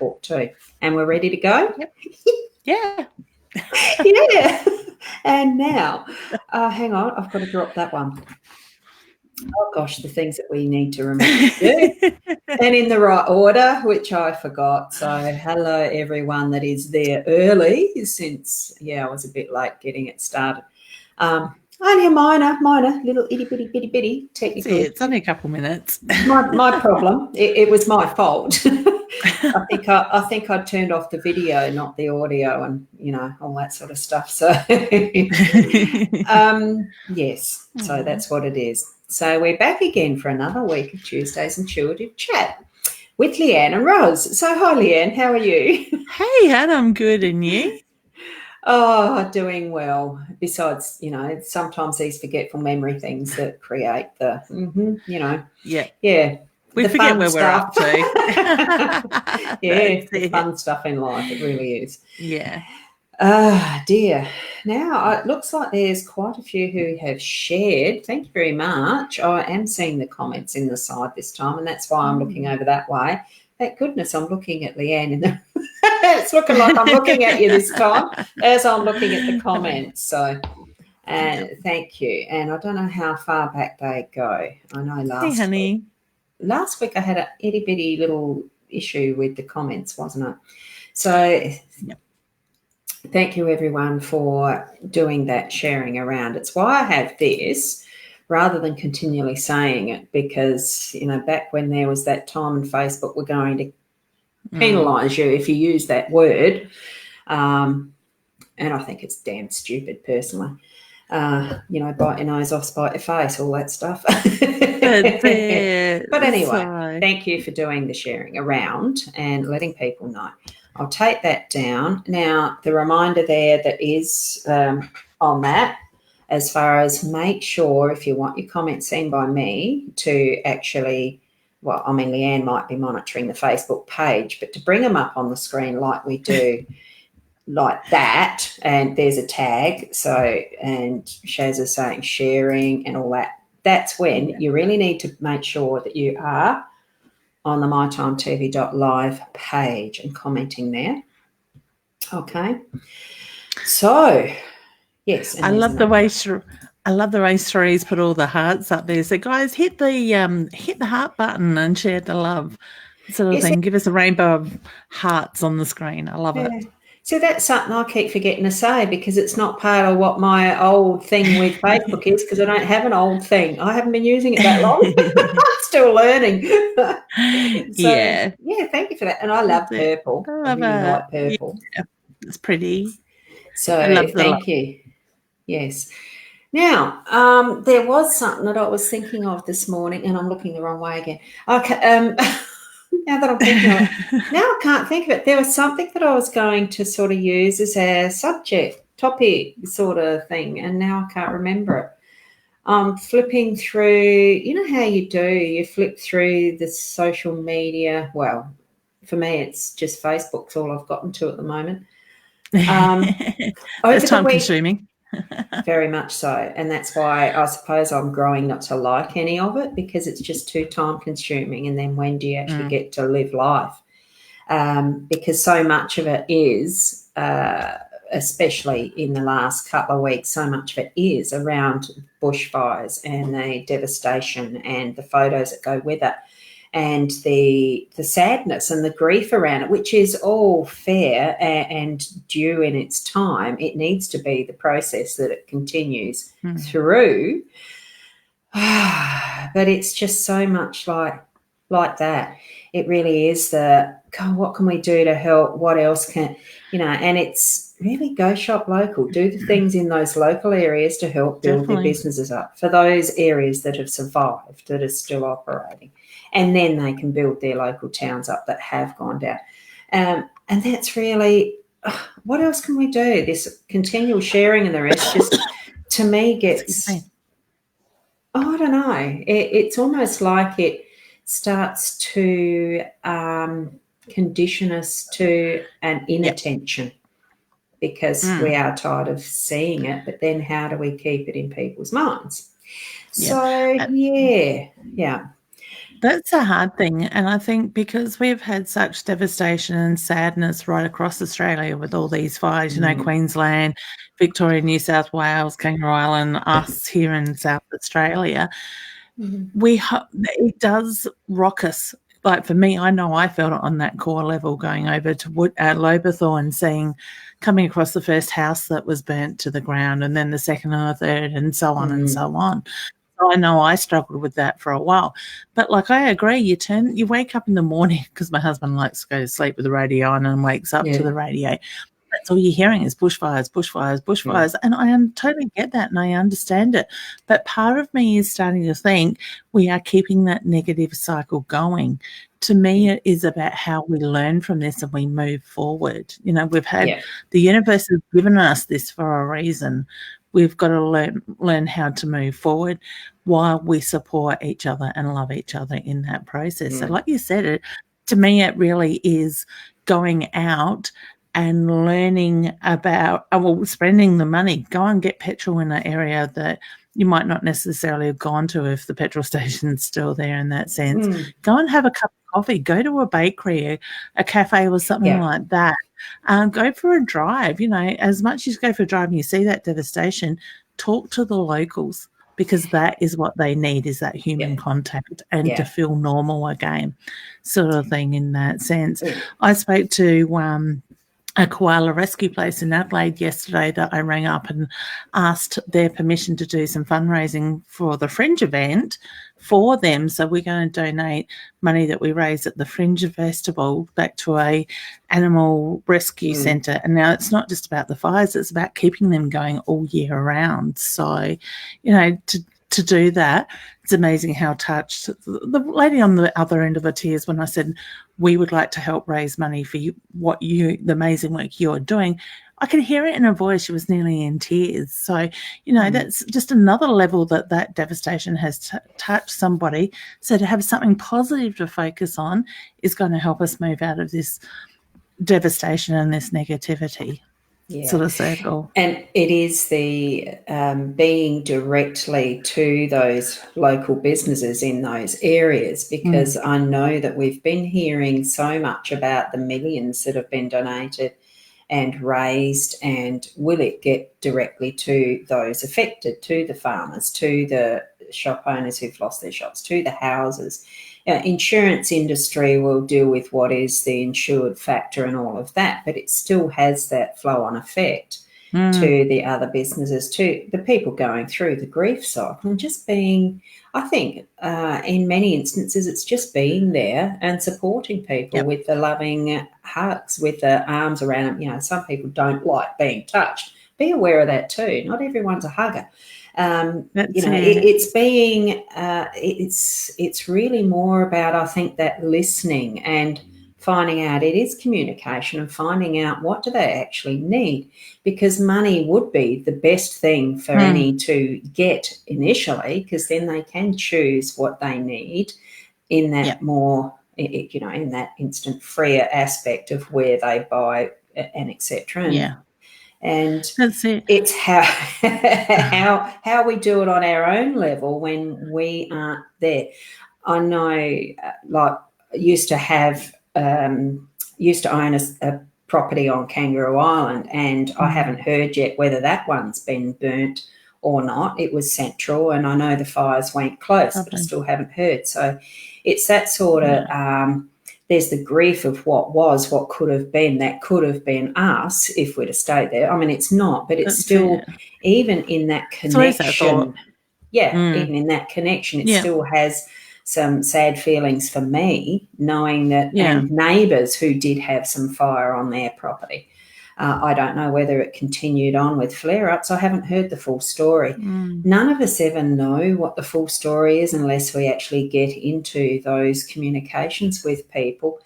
talk too. And we're ready to go? Yep. Yeah. Yeah. And now, hang on, I've got to drop that one. Oh, gosh, the things that we need to remember to do. And in the right order, which I forgot. So hello, everyone that is there early since, I was a bit late getting it started. Only a minor, little itty-bitty technical. It's only a couple minutes. My problem. It was my fault. I think I turned off the video, not the audio, and all that sort of stuff. So yes, so that's what it is. So we're back again for another week of Tuesday's Intuitive Chat with Leanne Ros. So hi, Leanne, how are you? Hey, Hannah, I'm good, and you? Oh, doing well. Besides, sometimes these forgetful memory things that create the, Yeah. We forget where we're up to. The fun stuff in life. It really is. Yeah. Dear. Now, it looks like there's quite a few who have shared. Thank you very much. I am seeing the comments in the side this time, and that's why I'm looking over that way. Thank goodness I'm looking at Leanne. It's looking like I'm looking at you this time as I'm looking at the comments. So, thank you. And I don't know how far back they go. I know last week I had an itty-bitty little issue with the comments, wasn't it? So thank you, everyone, for doing that, sharing around. It's why I have this rather than continually saying it because, back when there was that time on Facebook, we're going to penalise you if you use that word. And I think it's damn stupid personally. Bite your nose off, spite your face, all that stuff. But anyway, thank you for doing the sharing around and letting people know. I'll take that down. Now, the reminder there that is on that, as far as make sure if you want your comments seen by me to actually, Leanne might be monitoring the Facebook page, but to bring them up on the screen like we do, like that, and there's a tag, and Shaz is saying sharing and all that, that's when you really need to make sure that you are on the mytimetv.live page and commenting there. Okay. So, yes. I love the way Sheree's put all the hearts up there. So, guys, hit the heart button and share the love sort of thing. Give us a rainbow of hearts on the screen. I love it. So that's something I keep forgetting to say because it's not part of what my old thing with Facebook is because I don't have an old thing. I haven't been using it that long. I'm still learning. Thank you for that. And I love purple. I really like purple. Yeah, it's pretty. So thank you. Yes. Now, there was something that I was thinking of this morning, and I'm looking the wrong way again. Okay. Now that I'm thinking of it, now I can't think of it. There was something that I was going to sort of use as a topic sort of thing, and now I can't remember it. I'm flipping through, you know how you do, you flip through the social media. Well, for me, it's just Facebook's all I've gotten to at the moment. It's time-consuming. Very much so. And that's why I suppose I'm growing not to like any of it because it's just too time-consuming. And then when do you actually get to live life? Because so much of it is, especially in the last couple of weeks, so much of it is around bushfires and the devastation and the photos that go with it. And the sadness and the grief around it, which is all fair and due in its time. It needs to be the process that it continues through. But it's just so much like that. It really is God, what can we do to help? What else can, and it's really go shop local. Do the things in those local areas to help build their businesses up for those areas that have survived, that are still operating. And then they can build their local towns up that have gone down. And that's really, what else can we do? This continual sharing and the rest just, to me, gets, I don't know. It's almost like it starts to condition us to an inattention because we are tired of seeing it. But then how do we keep it in people's minds? So, yeah. That's a hard thing. And I think because we've had such devastation and sadness right across Australia with all these fires, Queensland, Victoria, New South Wales, Kangaroo Island, us here in South Australia, it does rock us. Like for me, I know I felt it on that core level going over to Lobethal and coming across the first house that was burnt to the ground, and then the second and the third, and so on and so on. So I know I struggled with that for a while. But like I agree, you wake up in the morning, because my husband likes to go to sleep with the radio on and wakes up to the radio. That's all you're hearing is bushfires, bushfires, bushfires. And I totally get that and I understand it. But part of me is starting to think we are keeping that negative cycle going. To me, it is about how we learn from this and we move forward. We've had the universe has given us this for a reason. We've got to learn how to move forward while we support each other and love each other in that process. So like you said, to me, it really is going out and learning about, spending the money. Go and get petrol in an area that you might not necessarily have gone to if the petrol station's still there in that sense. Go and have a cup of coffee. Go to a bakery, a cafe or something like that. Go for a drive. As much as you go for a drive and you see that devastation, talk to the locals, because that is what they need, is that human contact and to feel normal again, sort of thing in that sense. I spoke to a koala rescue place in Adelaide yesterday that I rang up and asked their permission to do some fundraising for the Fringe event for them. So we're going to donate money that we raise at the Fringe Festival back to a animal rescue centre. And now it's not just about the fires, it's about keeping them going all year round. So, to do that, it's amazing how touched the lady on the other end of the tears when I said we would like to help raise money for the amazing work you're doing. I could hear it in her voice. She was nearly in tears. So, that's just another level that devastation has touched somebody. So to have something positive to focus on is going to help us move out of this devastation and this negativity. Sort of circle. And it is the being directly to those local businesses in those areas, because I know that we've been hearing so much about the millions that have been donated and raised, and will it get directly to those affected, to the farmers, to the shop owners who've lost their shops, to the houses. Insurance industry will deal with what is the insured factor and all of that, but it still has that flow-on effect to the other businesses, to the people going through the grief cycle, and just being, I think, in many instances, it's just being there and supporting people with the loving hugs, with the arms around them. Some people don't like being touched. Be aware of that too. Not everyone's a hugger. It's being, it's really more about, I think, that listening and finding out. It is communication and finding out what do they actually need, because money would be the best thing for any to get initially, because then they can choose what they need in that more, in that instant freer aspect of where they buy and etc. And that's it. It's how we do it on our own level when we aren't there. I know, like, used to own a property on Kangaroo Island, and I haven't heard yet whether that one's been burnt or not. It was central, and I know the fires went close, but I still haven't heard. So it's that sort of there's the grief of what could have been. That could have been us if we'd have stayed there. I mean, it's not, but it's still, even in that connection, even in that connection, it still has some sad feelings for me, knowing that, and neighbours who did have some fire on their property. I don't know whether it continued on with flare-ups. I haven't heard the full story. None of us ever know what the full story is unless we actually get into those communications with people.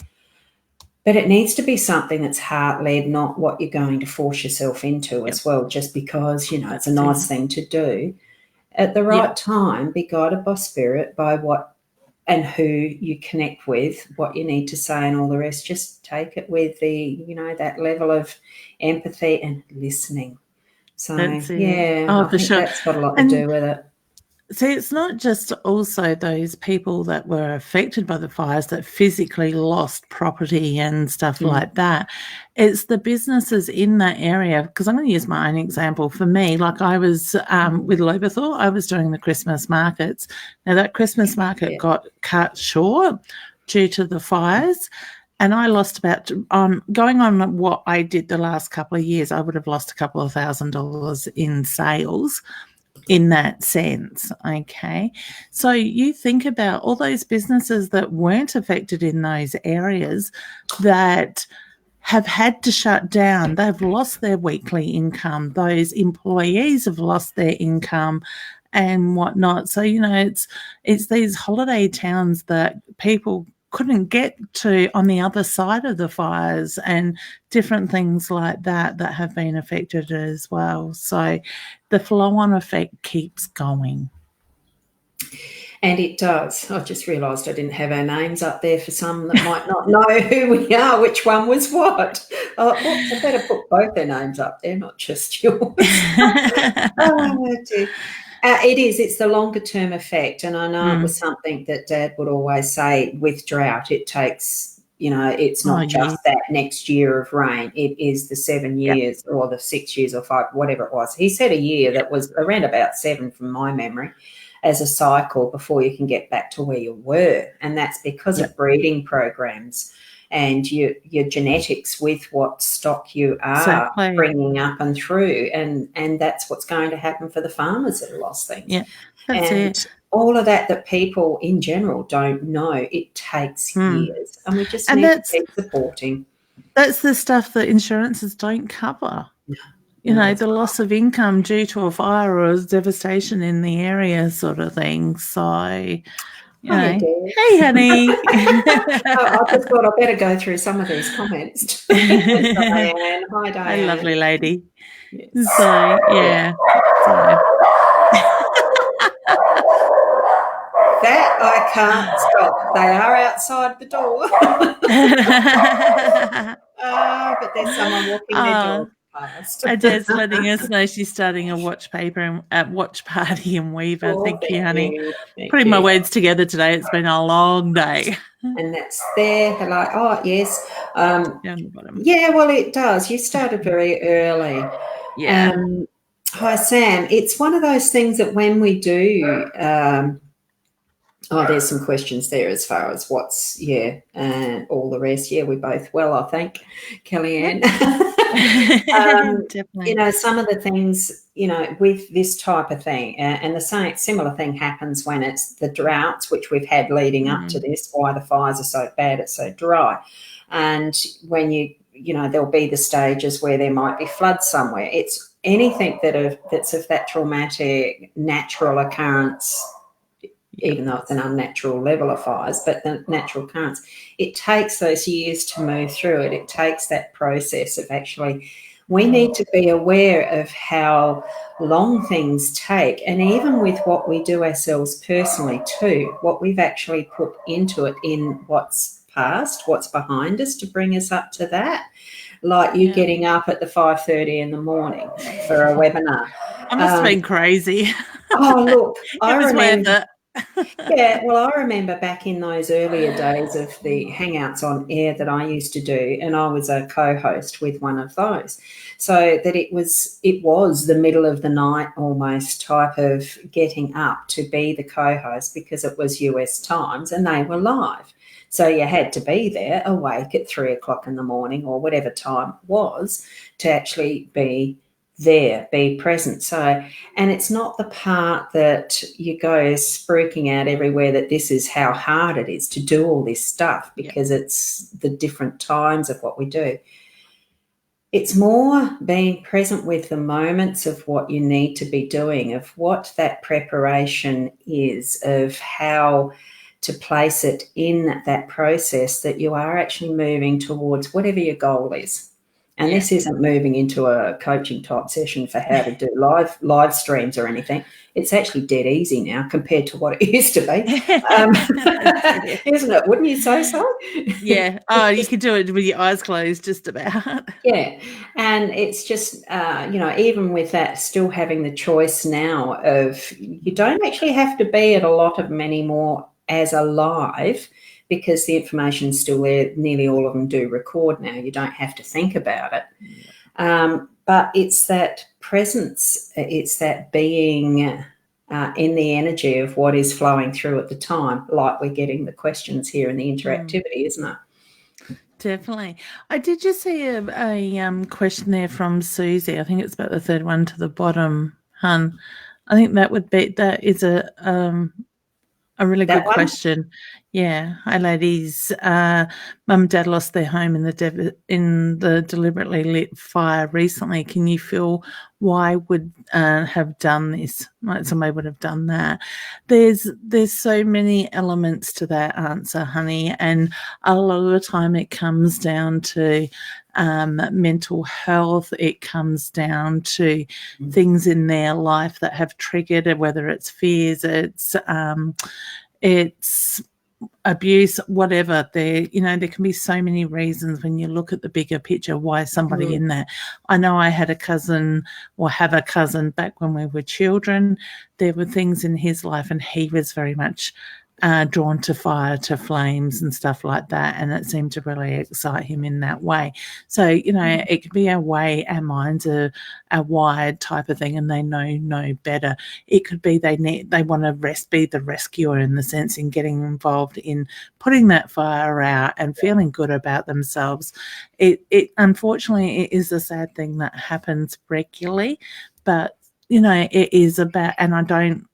But it needs to be something that's heart-led, not what you're going to force yourself into as well, just because, it's a nice thing to do. At the right time, be guided by spirit, by what and who you connect with, what you need to say and all the rest. Just take it with the, that level of empathy and listening. So, I think that's got a lot to do with it. See, it's not just also those people that were affected by the fires that physically lost property and stuff like that. It's the businesses in that area. Because I'm going to use my own example. For me, like I was with Loberthor, I was doing the Christmas markets. Now, that Christmas market got cut short due to the fires. And I lost about, going on what I did the last couple of years, I would have lost a couple of $1,000 in sales in that sense. Okay. So you think about all those businesses that weren't affected in those areas that have had to shut down. They've lost their weekly income. Those employees have lost their income and whatnot. So, it's these holiday towns that people couldn't get to on the other side of the fires and different things like that have been affected as well. So the flow-on effect keeps going. And it does. I just realised I didn't have our names up there for some that might not know who we are, which one was what. I better put both their names up there, not just yours. Oh, dear. It is. It's the longer term effect. And I know it was something that Dad would always say with drought, it takes, it's not just that next year of rain. It is the 7 years or the 6 years or 5, whatever it was. He said a year that was around about 7 from my memory as a cycle before you can get back to where you were. And that's because of breeding programs and your genetics with what stock you are bringing up and through. And that's what's going to happen for the farmers that have lost things. Yeah, that's it. All of that people in general don't know, it takes years. And we just need to keep supporting. That's the stuff that insurances don't cover. The loss of income due to a fire or devastation in the area sort of thing. So, hey, honey. I just thought I better go through some of these comments. Diane. Hi, Diane. A lovely lady. Yes. So, yeah. That I can't stop. They are outside the door. But there's someone walking their dog. Dad's letting us know she's starting a watch party in Weaver. Thank you, honey. Putting my words together today. It's been a long day. And that's there. They're like, oh, yes. Down the bottom. Yeah, well, it does. You started very early. Yeah. Hi, Sam. It's one of those things that when we do there's some questions there as far as and all the rest. Yeah, we both well, I think, Kellyanne. Definitely. Some of the things, with this type of thing, and the same similar thing happens when it's the droughts, which we've had leading up to this, why the fires are so bad, it's so dry. And when there'll be the stages where there might be floods somewhere. It's anything that's of that traumatic natural occurrence, even though it's an unnatural level of fires, but the natural occurrence, it takes those years to move through it. It takes that process of actually, we need to be aware of how long things take, and even with what we do ourselves personally too, what we've actually put into it in what's past, what's behind us to bring us up to that. Like you getting up at the 5:30 in the morning for a webinar. I must have been crazy. Oh, look, I remember. Yeah, well, I remember back in those earlier days of the hangouts on air that I used to do, and I was a co-host with one of those, so that it was the middle of the night almost type of getting up to be the co-host because it was US times and they were live. So you had to be there awake at 3 o'clock in the morning or whatever time it was to actually be there, be present. So, and it's not the part that you go spruiking out everywhere that this is how hard it is to do all this stuff because it's the different times of what we do. It's more being present with the moments of what you need to be doing, of what that preparation is, of how to place it in that process that you are actually moving towards whatever your goal is. And this isn't moving into a coaching type session for how to do live streams or anything. It's actually dead easy now compared to what it used to be, isn't it? Wouldn't you say so? Yeah. Oh, you could do it with your eyes closed, just about. Yeah, and it's just even with that, still having the choice now of you don't actually have to be at a lot of them anymore as a live, because the information's still there. Nearly all of them do record now. You don't have to think about it. But it's that presence, it's that being in the energy of what is flowing through at the time, like we're getting the questions here and the interactivity, isn't it? Definitely. I did just see a question there from Susie. I think it's about the third one to the bottom, hun. I think that is a really That good one? question. Yeah. Hi, ladies. Mum and Dad lost their home in the deliberately lit fire recently. Can you feel why would have done this? Like somebody would have done that. There's so many elements to that answer, honey, and a lot of the time it comes down to mental health. It comes down to things in their life that have triggered it, whether it's fears, it's abuse, whatever. There can be so many reasons when you look at the bigger picture why somebody in that. I know I had a cousin, or have a cousin, back when we were children. There were things in his life and he was very much drawn to fire, to flames and stuff like that, and it seemed to really excite him in that way. So it could be a way our minds are wired type of thing, and they know better. It could be they want to be the rescuer, in the sense in getting involved in putting that fire out and feeling good about themselves. It unfortunately, it is a sad thing that happens regularly, but it is about, and I don't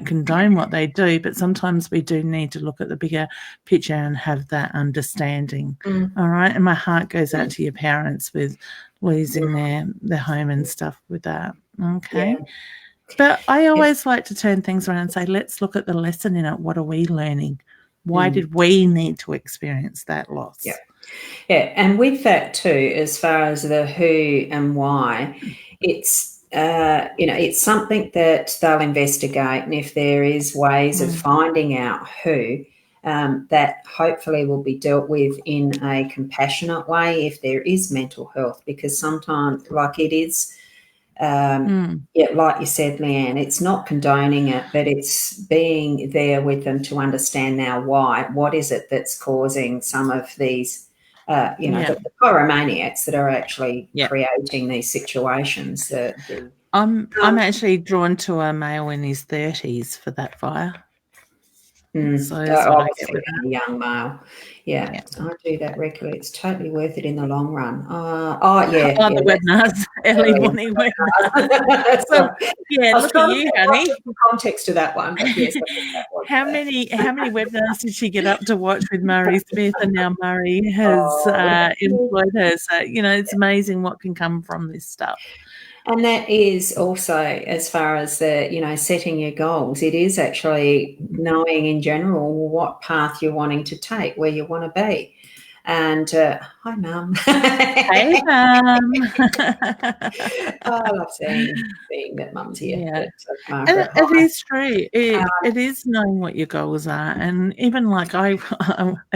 condone what they do, but sometimes we do need to look at the bigger picture and have that understanding. All right. And my heart goes out to your parents with losing their home and stuff with that. Okay. Yeah. But I always like to turn things around and say, let's look at the lesson in it. What are we learning? Why did we need to experience that loss? Yeah. Yeah. And with that too, as far as the who and why, it's it's something that they'll investigate, and if there is ways of finding out who, that hopefully will be dealt with in a compassionate way if there is mental health, because sometimes, like it is, like you said, Leanne, it's not condoning it, but it's being there with them to understand now why. What is it that's causing some of these the pyromaniacs that are actually creating these situations. I'm actually drawn to a male in his 30s for that fire. So that's what I get with that. A young male. Yeah, I do that regularly. It's totally worth it in the long run. The webinars, early morning webinars. So, look at you, honey. Context to that one, but yes, how many webinars did she get up to watch with Murray Smith, and now Murray has employed her? So it's amazing what can come from this stuff. And that is also, as far as the, setting your goals, it is actually knowing in general what path you're wanting to take, where you want to be. And hi, Mum. Hey, Mum. I love seeing that Mum's here. Yeah. But, and it is true. It is knowing what your goals are. And even like I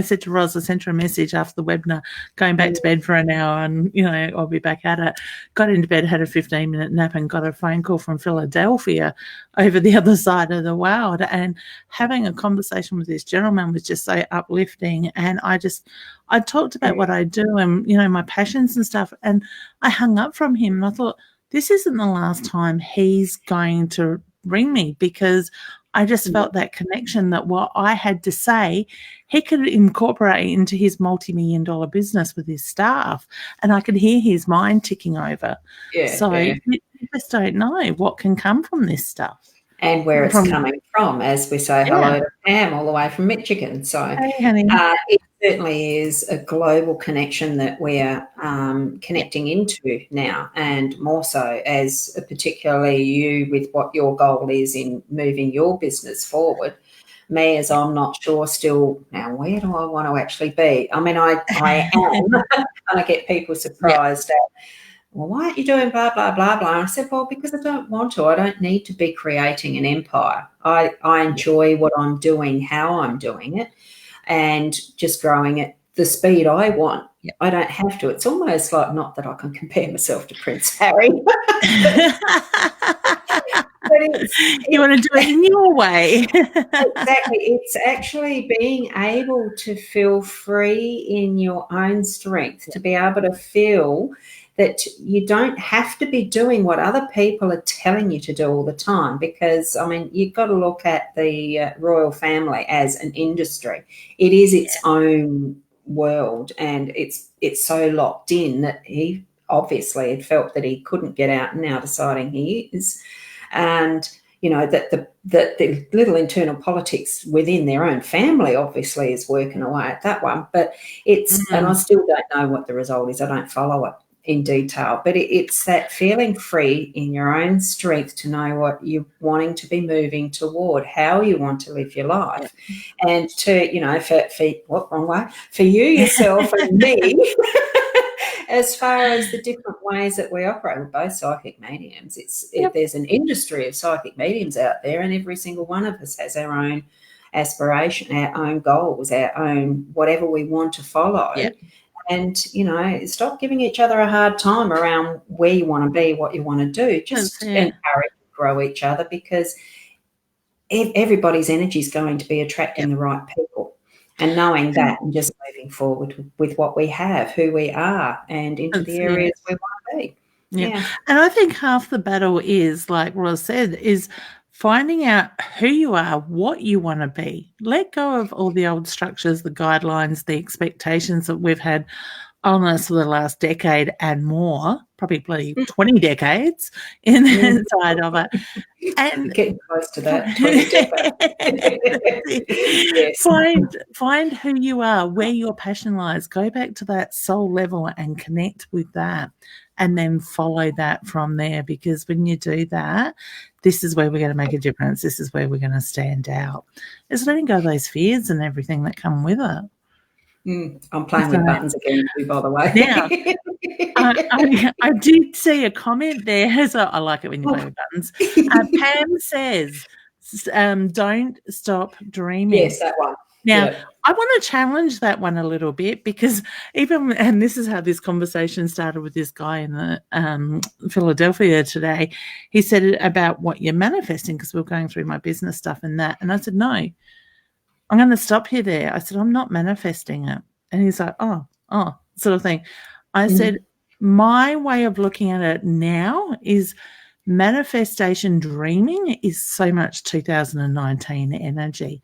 said to Ros, I sent her a message after the webinar, going back to bed for an hour, and I'll be back at it. Got into bed, had a 15-minute nap, and got a phone call from Philadelphia over the other side of the world. And having a conversation with this gentleman was just so uplifting. And I talked about what I do and, my passions and stuff. And I hung up from him, and I thought, this isn't the last time he's going to ring me, because I just felt that connection, that what I had to say, he could incorporate into his multi-million-dollar business with his staff, and I could hear his mind ticking over. You just don't know what can come from this stuff. And where it's coming from, as we say hello to Pam all the way from Michigan. So hey, honey. It certainly is a global connection that we're connecting into now, and more so as particularly you with what your goal is in moving your business forward. me as I'm not sure still now, where do I want to actually be? I mean, I am, and I get people surprised at, well, why aren't you doing blah, blah, blah, blah? And I said, well, because I don't want to. I don't need to be creating an empire. I enjoy what I'm doing, how I'm doing it, and just growing at the speed I want. Yep. I don't have to. It's almost like, not that I can compare myself to Prince Harry. You want to do it in your way. Exactly. It's actually being able to feel free in your own strength, to be able to feel that you don't have to be doing what other people are telling you to do all the time. Because, I mean, you've got to look at the royal family as an industry. It is its own world, and it's so locked in that he obviously had felt that he couldn't get out, and now deciding he is. And that the little internal politics within their own family obviously is working away at that one. But it's, and I still don't know what the result is. I don't follow it in detail, but it's that feeling free in your own strength to know what you're wanting to be moving toward, how you want to live your life, and to, for you, yourself, and me. As far as the different ways that we operate, we're both psychic mediums. There's an industry of psychic mediums out there, and every single one of us has our own aspiration, our own goals, our own whatever we want to follow. Yeah. And, stop giving each other a hard time around where you want to be, what you want to do. Just encourage and grow each other, because everybody's energy is going to be attracting the right people. And knowing that, and just moving forward with what we have, who we are, and into the areas we want to be. Yeah. And I think half the battle is, like Ros said, is finding out who you are, what you want to be. Let go of all the old structures, the guidelines, the expectations that we've had on us for the last decade and more, probably 20 decades inside of it. And getting close to that. Find who you are, where your passion lies. Go back to that soul level and connect with that, and then follow that from there. Because when you do that, this is where we're going to make a difference. This is where we're going to stand out. It's letting go of those fears and everything that come with it. I'm playing with buttons again, by the way. Now, I did see a comment there. So I like it when you play with buttons. Pam says, don't stop dreaming. Yes, that one. Now, I want to challenge that one a little bit, because and this is how this conversation started with this guy in the Philadelphia today. He said about what you're manifesting, because we were going through my business stuff and that. And I said, no, I'm going to stop you there. I said, I'm not manifesting it. And he's like, oh, sort of thing. I said, my way of looking at it now is manifestation dreaming is so much 2019 energy.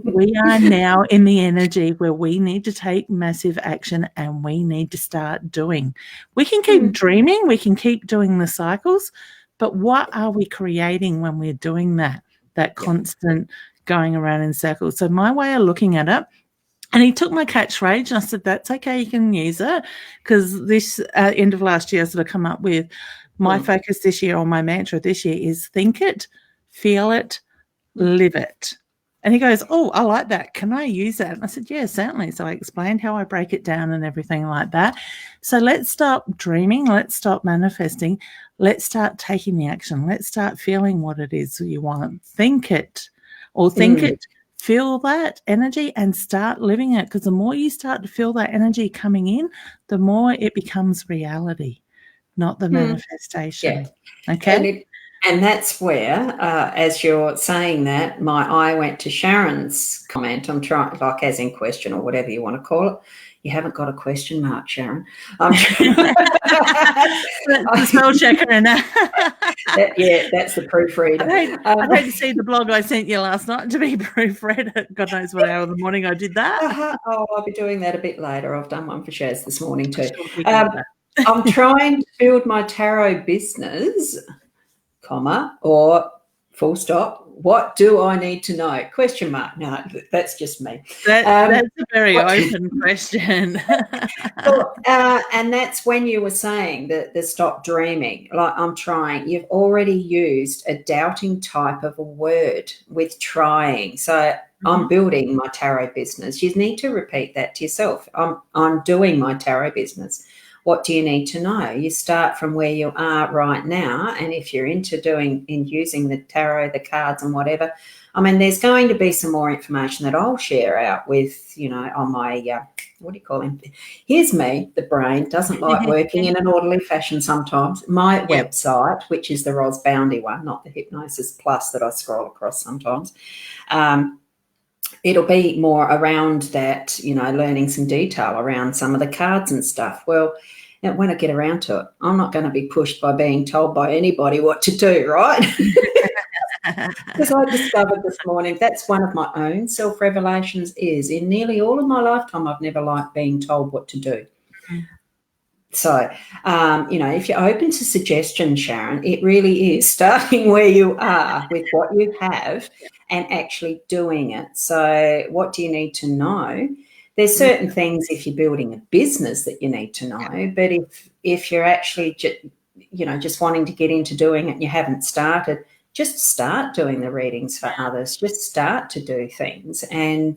We are now in the energy where we need to take massive action, and we need to start doing. We can keep dreaming, we can keep doing the cycles, but what are we creating when we're doing that constant going around in circles? So my way of looking at it, and he took my catchphrase, and I said, that's okay, you can use it, because this end of last year I sort of come up with my focus this year, or my mantra this year, is think it, feel it, live it. And he goes, oh, I like that. Can I use that? And I said, yeah, certainly. So I explained how I break it down and everything like that. So let's stop dreaming. Let's stop manifesting. Let's start taking the action. Let's start feeling what it is you want. Think it, or think it, feel that energy, and start living it. Because the more you start to feel that energy coming in, the more it becomes reality, not the manifestation. Yeah. Okay. And that's where, as you're saying that, my eye went to Sharon's comment. I'm trying, like, as in question or whatever you want to call it. You haven't got a question mark, Sharon. The spell checker and that. Yeah, that's the proofreader. I'd hate to see the blog I sent you last night to be proofread at God knows what hour of the morning I did that. I'll be doing that a bit later. I've done one for Shaz this morning too. I'm trying to build my tarot business, or full stop. What do I need to know? Question mark. No, that's just me. That's a very open question. And that's when you were saying the stop dreaming. Like, I'm trying. You've already used a doubting type of a word with trying. So I'm building my tarot business. You need to repeat that to yourself. I'm doing my tarot business. What do you need to know? You start from where you are right now, and if you're into using the tarot, the cards and whatever, I mean, there's going to be some more information that I'll share out with, on my, what do you call him? Here's me, the brain, doesn't like working in an orderly fashion sometimes. My website, which is the Ros Boundy one, not the Hypnosis Plus that I scroll across sometimes, it'll be more around that, learning some detail around some of the cards and stuff. Well, when I get around to it, I'm not going to be pushed by being told by anybody what to do, right? Because I discovered this morning, that's one of my own self-revelations is in nearly all of my lifetime, I've never liked being told what to do. So, if you're open to suggestion, Sharon, it really is starting where you are with what you have and actually doing it. So what do you need to know? There's certain things if you're building a business that you need to know, but if you're actually just wanting to get into doing it and you haven't started, just start doing the readings for others. Just start to do things. And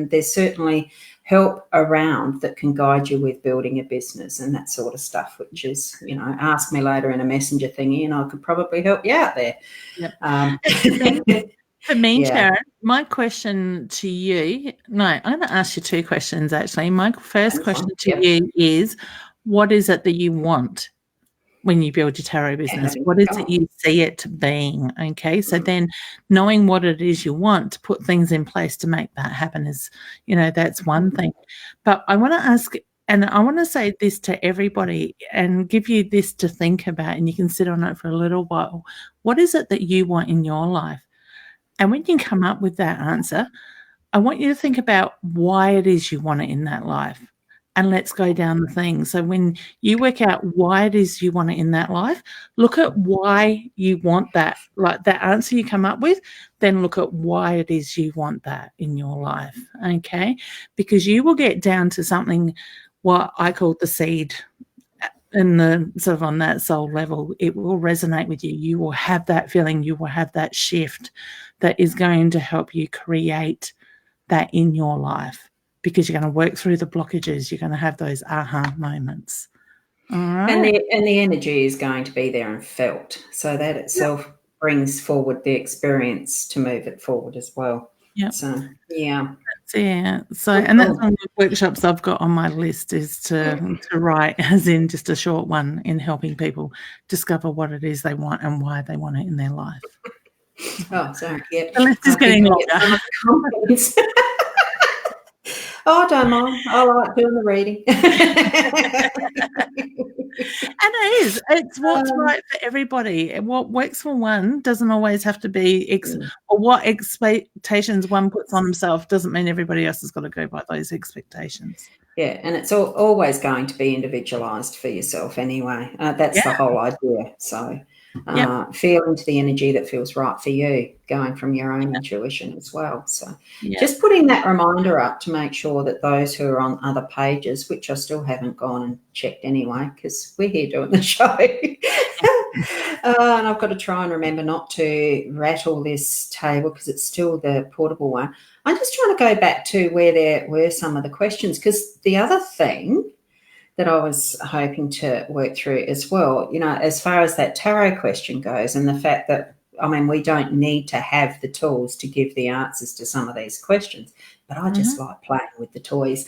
there's certainly help around that can guide you with building a business and that sort of stuff, which is, ask me later in a messenger thingy and I could probably help you out there. Yep. For me, Sharon, my question to you, I'm going to ask you two questions, actually. My first question to you is, what is it that you want when you build your tarot business? What is it you see it being? Okay, so then knowing what it is you want to put things in place to make that happen is, that's one thing. But I want to ask, and I want to say this to everybody and give you this to think about, and you can sit on it for a little while. What is it that you want in your life? And when you come up with that answer, I want you to think about why it is you want it in that life. And let's go down the thing. So when you work out why it is you want it in that life, look at why you want that, like that answer you come up with, then look at why it is you want that in your life, okay? Because you will get down to something, what I call the seed, in the sort of on that soul level. It will resonate with you. You will have that feeling. You will have that shift that is going to help you create that in your life, because you're going to work through the blockages. You're going to have those aha moments. All right. And the energy is going to be there and felt. So that itself brings forward the experience to move it forward as well. Yeah. So, yeah. So, and that's one of the workshops I've got on my list is to write, as in just a short one, in helping people discover what it is they want and why they want it in their life. Oh, sorry. Yeah. The list is getting longer. I don't mind. I like doing the reading. And it is. It's what's right for everybody. What works for one doesn't always have to be or what expectations one puts on himself doesn't mean everybody else has got to go by those expectations. Yeah, and it's always going to be individualised for yourself anyway. That's the whole idea. So feel into the energy that feels right for you, going from your own intuition as well. So just putting that reminder up to make sure that those who are on other pages, which I still haven't gone and checked anyway because we're here doing the show, and I've got to try and remember not to rattle this table because it's still the portable one. I'm just trying to go back to where there were some of the questions, because the other thing that I was hoping to work through as well, as far as that tarot question goes, and the fact that, we don't need to have the tools to give the answers to some of these questions, but I just like playing with the toys.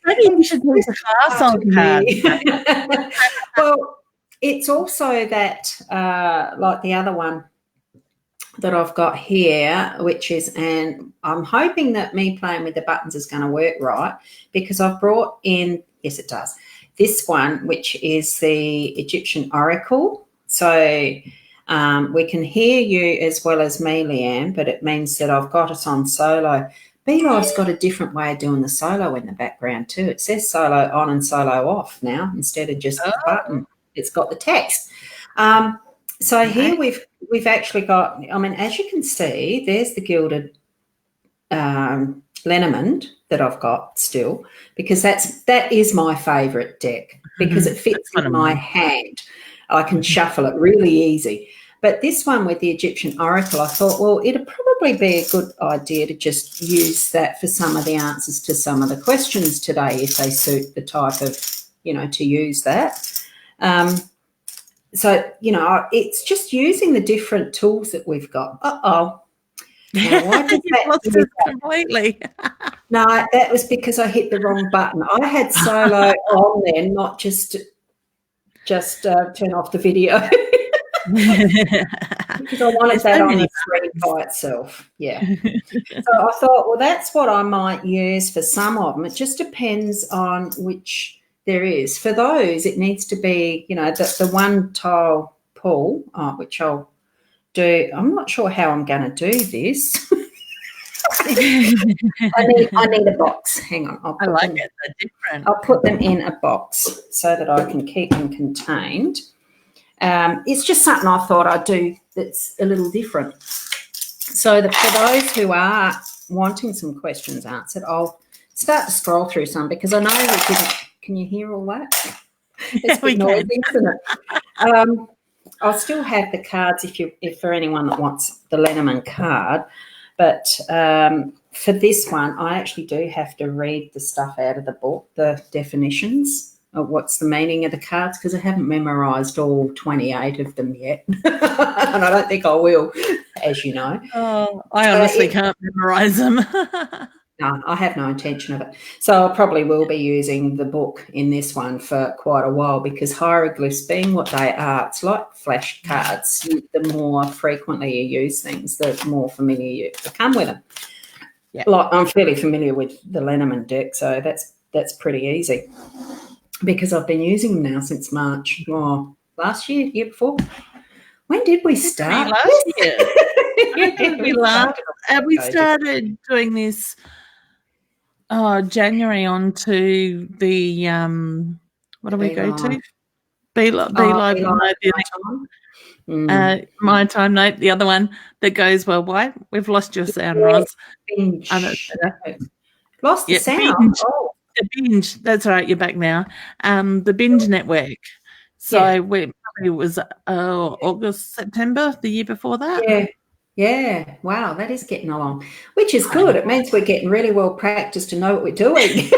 Maybe you should do a class on cards. Well, it's also that, like the other one that I've got here, which is, and I'm hoping that me playing with the buttons is going to work right, because I've brought in, yes, it does, this one, which is the Egyptian Oracle. So we can hear you as well as me, Leanne, but it means that I've got us on solo. B-Life's got a different way of doing the solo in the background too. It says solo on and solo off now instead of just the button. It's got the text. So here we've actually got, as you can see, there's the gilded Lenormand that I've got still, because that is my favourite deck, because it fits in my hand. I can shuffle it really easy. But this one with the Egyptian oracle, I thought, well, it'd probably be a good idea to just use that for some of the answers to some of the questions today, if they suit the type of, to use that. So, it's just using the different tools that we've got. Uh-oh. Now, why did you lost it completely. No, that was because I hit the wrong button. I had solo on there, not just turn off the video. Because I wanted that on the screen by itself. Yeah. So I thought, well, that's what I might use for some of them. It just depends on which there is. For those, it needs to be, the one tile pull, which I'll do. I'm not sure how I'm going to do this. I need a box. Hang on. I like it. They're different. I'll put them in a box so that I can keep them contained. It's just something I thought I'd do that's a little different. So for those who are wanting some questions answered, I'll start to scroll through some because I know we didn't. Can you hear all that? It's a bit noisy, isn't it? I'll still have the cards if for anyone that wants the Lenormand card. But for this one, I actually do have to read the stuff out of the book, the definitions of what's the meaning of the cards, because I haven't memorised all 28 of them yet. And I don't think I will, as you know. Oh, I honestly can't memorise them. No, I have no intention of it. So I probably will be using the book in this one for quite a while because hieroglyphs, being what they are, it's like flashcards. The more frequently you use things, the more familiar you become with them. Yeah. Like I'm fairly familiar with the Lenormand deck, so that's pretty easy because I've been using them now since March. Oh, last year before. When did we start? Last year. We started doing this January on to the what do we go to? Be Live My Time Note, the other one that goes worldwide. We've lost your sound, Ros. Binge. Lost the sound. Binge. Oh. The Binge. That's right. You're back now. The Binge Network. So it was August, September, the year before that. Yeah. Yeah, wow, that is getting along, which is good. It means we're getting really well practiced to know what we're doing.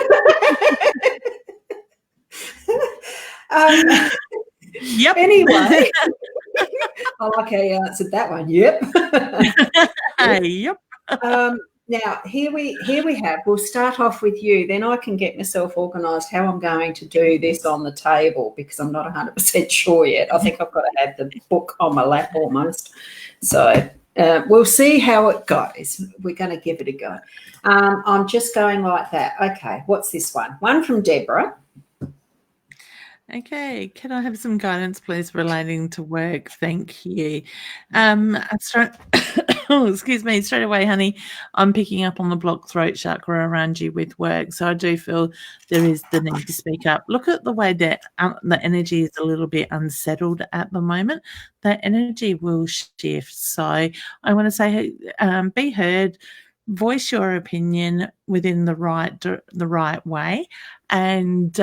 Yep. Anyway, I like how you answered that one. Yep. Yep. Now here we have. We'll start off with you. Then I can get myself organised how I'm going to do this on the table because I'm not 100% sure yet. I think I've got to have the book on my lap almost. So. We'll see how it goes. We're going to give it a go. I'm just going like that. Okay, what's this one? One from Deborah. Okay, can I have some guidance, please, relating to work? Thank you. Excuse me, straight away, honey, I'm picking up on the blocked throat chakra around you with work. So I do feel there is the need to speak up. Look at the way that the energy is a little bit unsettled at the moment. That energy will shift. So I want to say, be heard, voice your opinion within the right way, and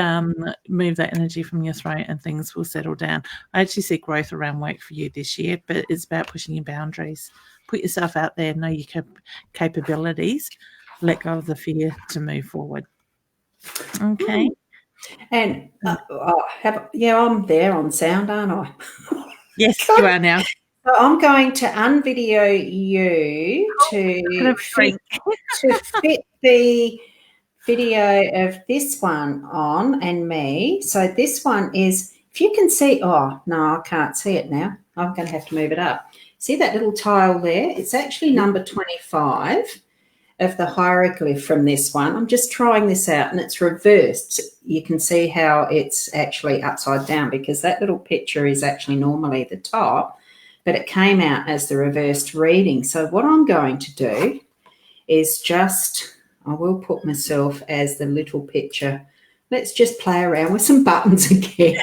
move that energy from your throat and things will settle down. I actually see growth around work for you this year, but it's about pushing your boundaries. Put yourself out there, know your capabilities, let go of the fear to move forward. Okay. And I'm there on sound, aren't I? Yes, you are now. So I'm going to unvideo you to fit the video of this one on and me. So this one is, if you can see, oh, no, I can't see it now. I'm going to have to move it up. See that little tile there? It's actually number 25 of the hieroglyph from this one. I'm just trying this out and it's reversed. You can see how it's actually upside down because that little picture is actually normally the top, but it came out as the reversed reading. So what I'm going to do is I will put myself as the little picture. Let's just play around with some buttons again.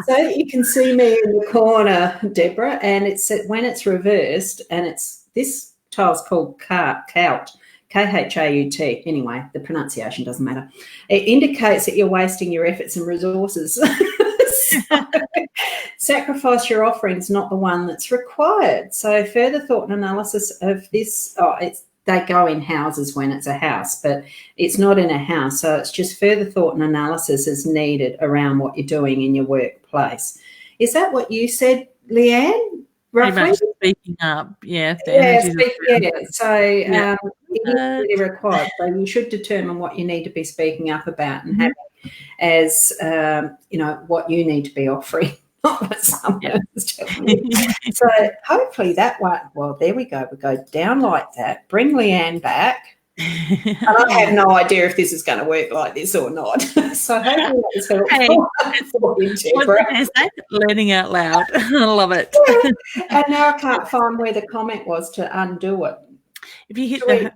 So that you can see me in the corner, Deborah, and when it's reversed, and this tile's called Khaut, Khaut. Anyway, the pronunciation doesn't matter. It indicates that you're wasting your efforts and resources. So, sacrifice your offerings, not the one that's required. So further thought and analysis of this, they go in houses when it's a house, but it's not in a house. So it's just further thought and analysis is needed around what you're doing in your workplace. Is that what you said, Leanne? Pretty Roughly? much speaking up, yeah. The Yeah, energies so Yeah. it is really required. So you should determine what you need to be speaking up about and having as what you need to be offering, not what someone else is telling you. So hopefully that one. Well, there we go. We go down like that. Bring Leanne back. And I have no idea if this is going to work like this or not. So hopefully that was helpful for you, Deborah. Learning out loud. I love it. Yeah. And now I can't find where the comment was to undo it. If you hit the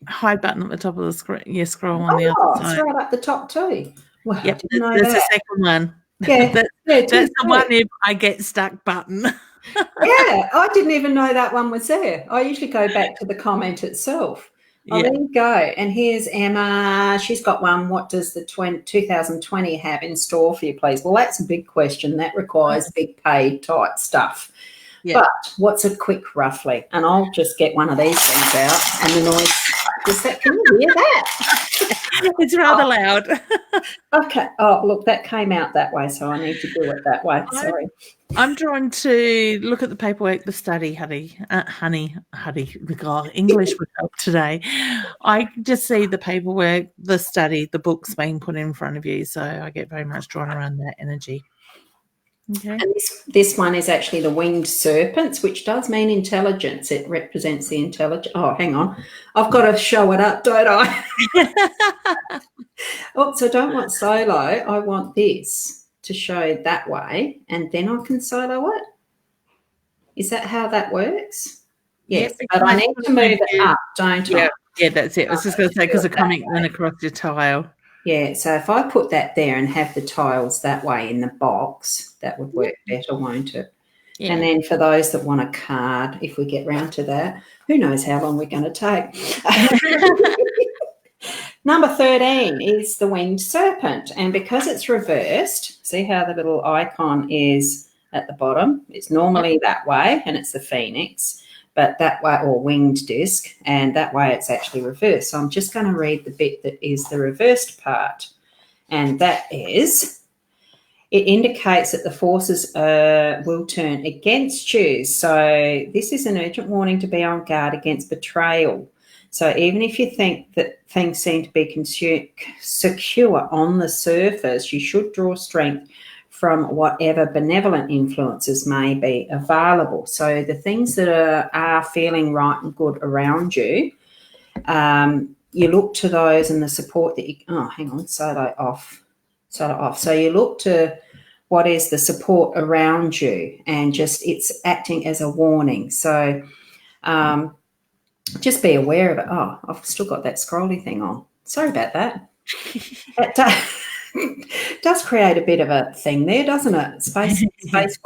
hide button at the top of the screen, you scroll on the other side. It's right up the top too. Well, yep, there's the second one. Yeah, that's the one if I get stuck button. Yeah, I didn't even know that one was there. I usually go back to the comment itself. Oh, there you go. And here's Emma. She's got one. What does the 2020 have in store for you, please? Well, that's a big question. That requires big paid type stuff. Yeah. But what's a quick roughly? And I'll just get one of these things out. And the noise, can you hear that? It's rather loud. Okay. Oh, look, that came out that way, so I need to do it that way. Sorry. I'm drawn to look at the paperwork, the study, honey. God, English would help today. I just see the paperwork, the study, the books being put in front of you. So I get very much drawn around that energy. Okay. And this one is actually the winged serpents, which does mean intelligence. It represents the intelligence. Oh, hang on. I've got to show it up, don't I? So I don't want solo. I want this to show that way, and then I can solo it. Is that how that works? Yes, but I need to move it up, don't I? Yeah, that's it. I was just going to say, because the comic went across your tile. Yeah, so if I put that there and have the tiles that way in the box, that would work better, won't it? Yeah. And then for those that want a card, if we get round to that, who knows how long we're going to take. Number 13 is the winged serpent. And because it's reversed, see how the little icon is at the bottom? It's normally that way, and it's the phoenix. But that way, or winged disc, and that way it's actually reversed. So I'm just going to read the bit that is the reversed part, and that is, it indicates that the forces will turn against you. So this is an urgent warning to be on guard against betrayal. So even if you think that things seem to be secure on the surface, you should draw strength from whatever benevolent influences may be available. So the things that are feeling right and good around you, you look to those and the support that you, solo off. So you look to what is the support around you, and just it's acting as a warning. So just be aware of it. Oh, I've still got that scrolly thing on. Sorry about that. Does create a bit of a thing there, doesn't it? Space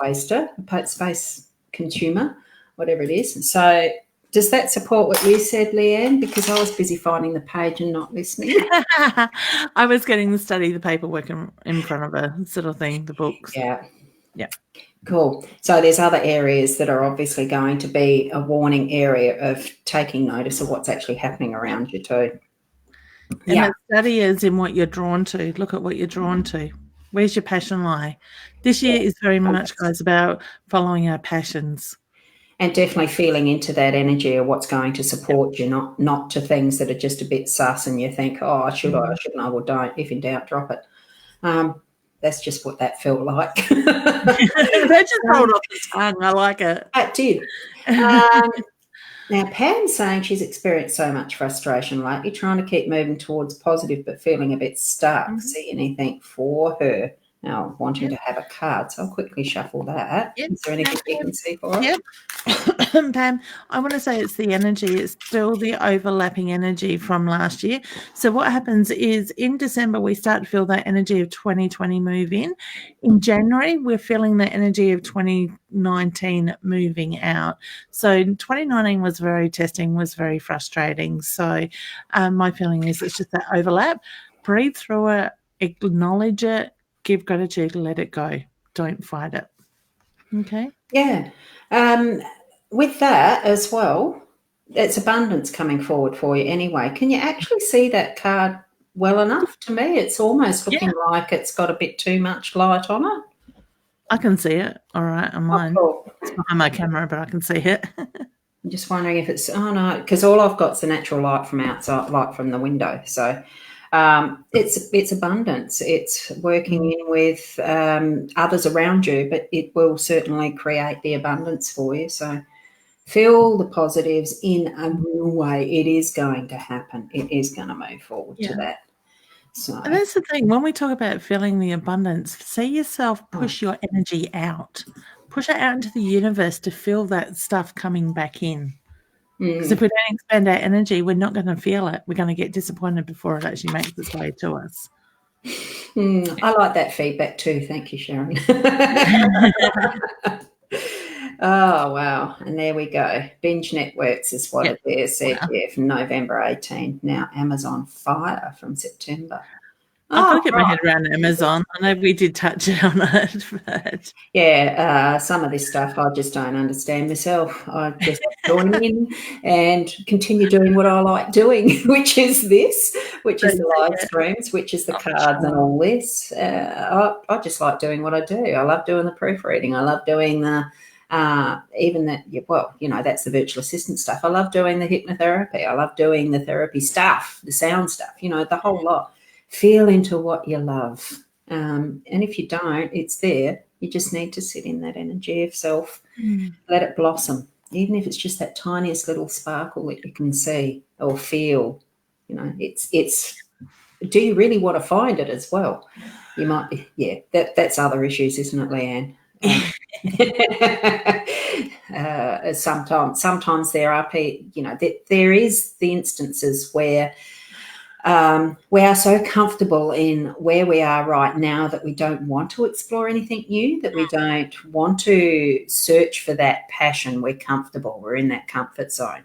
waster, space consumer, whatever it is. So does that support what you said, Leanne? Because I was busy finding the page and not listening. I was getting the study, the paperwork in front of her sort of thing, the books. Yeah. Yeah. Cool. So there's other areas that are obviously going to be a warning area of taking notice of what's actually happening around you too. And that study is in what you're drawn to. Look at what you're drawn to. Where's your passion lie? This year is very much, guys, about following our passions. And definitely feeling into that energy of what's going to support you, not to things that are just a bit sus and you think, oh, I shouldn't, well, don't. If in doubt, drop it. That's just what that felt like. That just rolled off the tongue. I like it. It did. Now, Pam's saying she's experienced so much frustration lately, trying to keep moving towards positive but feeling a bit stuck. See anything for her? Now, wanting to have a card, so I'll quickly shuffle that. Is there anything you can see for us? Pam, I want to say it's the energy. It's still the overlapping energy from last year. So what happens is in December, we start to feel that energy of 2020 move in. In January, we're feeling the energy of 2019 moving out. So 2019 was very testing, was very frustrating. So my feeling is it's just that overlap. Breathe through it, acknowledge it, give gratitude, let it go. don't fight it. Okay. Yeah. With that as well, it's abundance coming forward for you anyway. Can you actually see that card well enough? To me, it's almost looking like it's got a bit too much light on it. I can see it. All right, on mine. Oh, cool. It's behind my camera, but I can see it. I'm just wondering if it's, oh no, because all I've got is the natural light from outside, light from the window. So it's abundance. It's working in with others around you, but it will certainly create the abundance for you. So feel the positives in a real way. It is going to happen. It is going to move forward to that. So, and that's the thing. When we talk about feeling the abundance, see yourself push your energy out. Push it out into the universe to feel that stuff coming back in. Because if we don't expend our energy, we're not going to feel it. We're going to get disappointed before it actually makes its way to us. I like that feedback too. Thank you, Sharon. Oh, wow. And there we go. Binge Networks is what it is. Said here from November 18. Now Amazon Fire from September. I've got to get my head around Amazon. I know we did touch on it. But... yeah, some of this stuff I just don't understand myself. I just join in and continue doing what I like doing, which is this, which is the live streams, which is the cards and all this. I just like doing what I do. I love doing the proofreading. I love doing the even that, well, you know, that's the virtual assistant stuff. I love doing the hypnotherapy. I love doing the therapy stuff, the sound stuff, you know, the whole lot. Feel into what you love. And if you don't, it's there. You just need to sit in that energy of self, let it blossom, even if it's just that tiniest little sparkle that you can see or feel. You know, it's do you really want to find it as well? You might be, that's other issues, isn't it, Leanne? Sometimes there are, you know, there is the instances where we are so comfortable in where we are right now that we don't want to explore anything new, that we don't want to search for that passion. We're comfortable. We're in that comfort zone.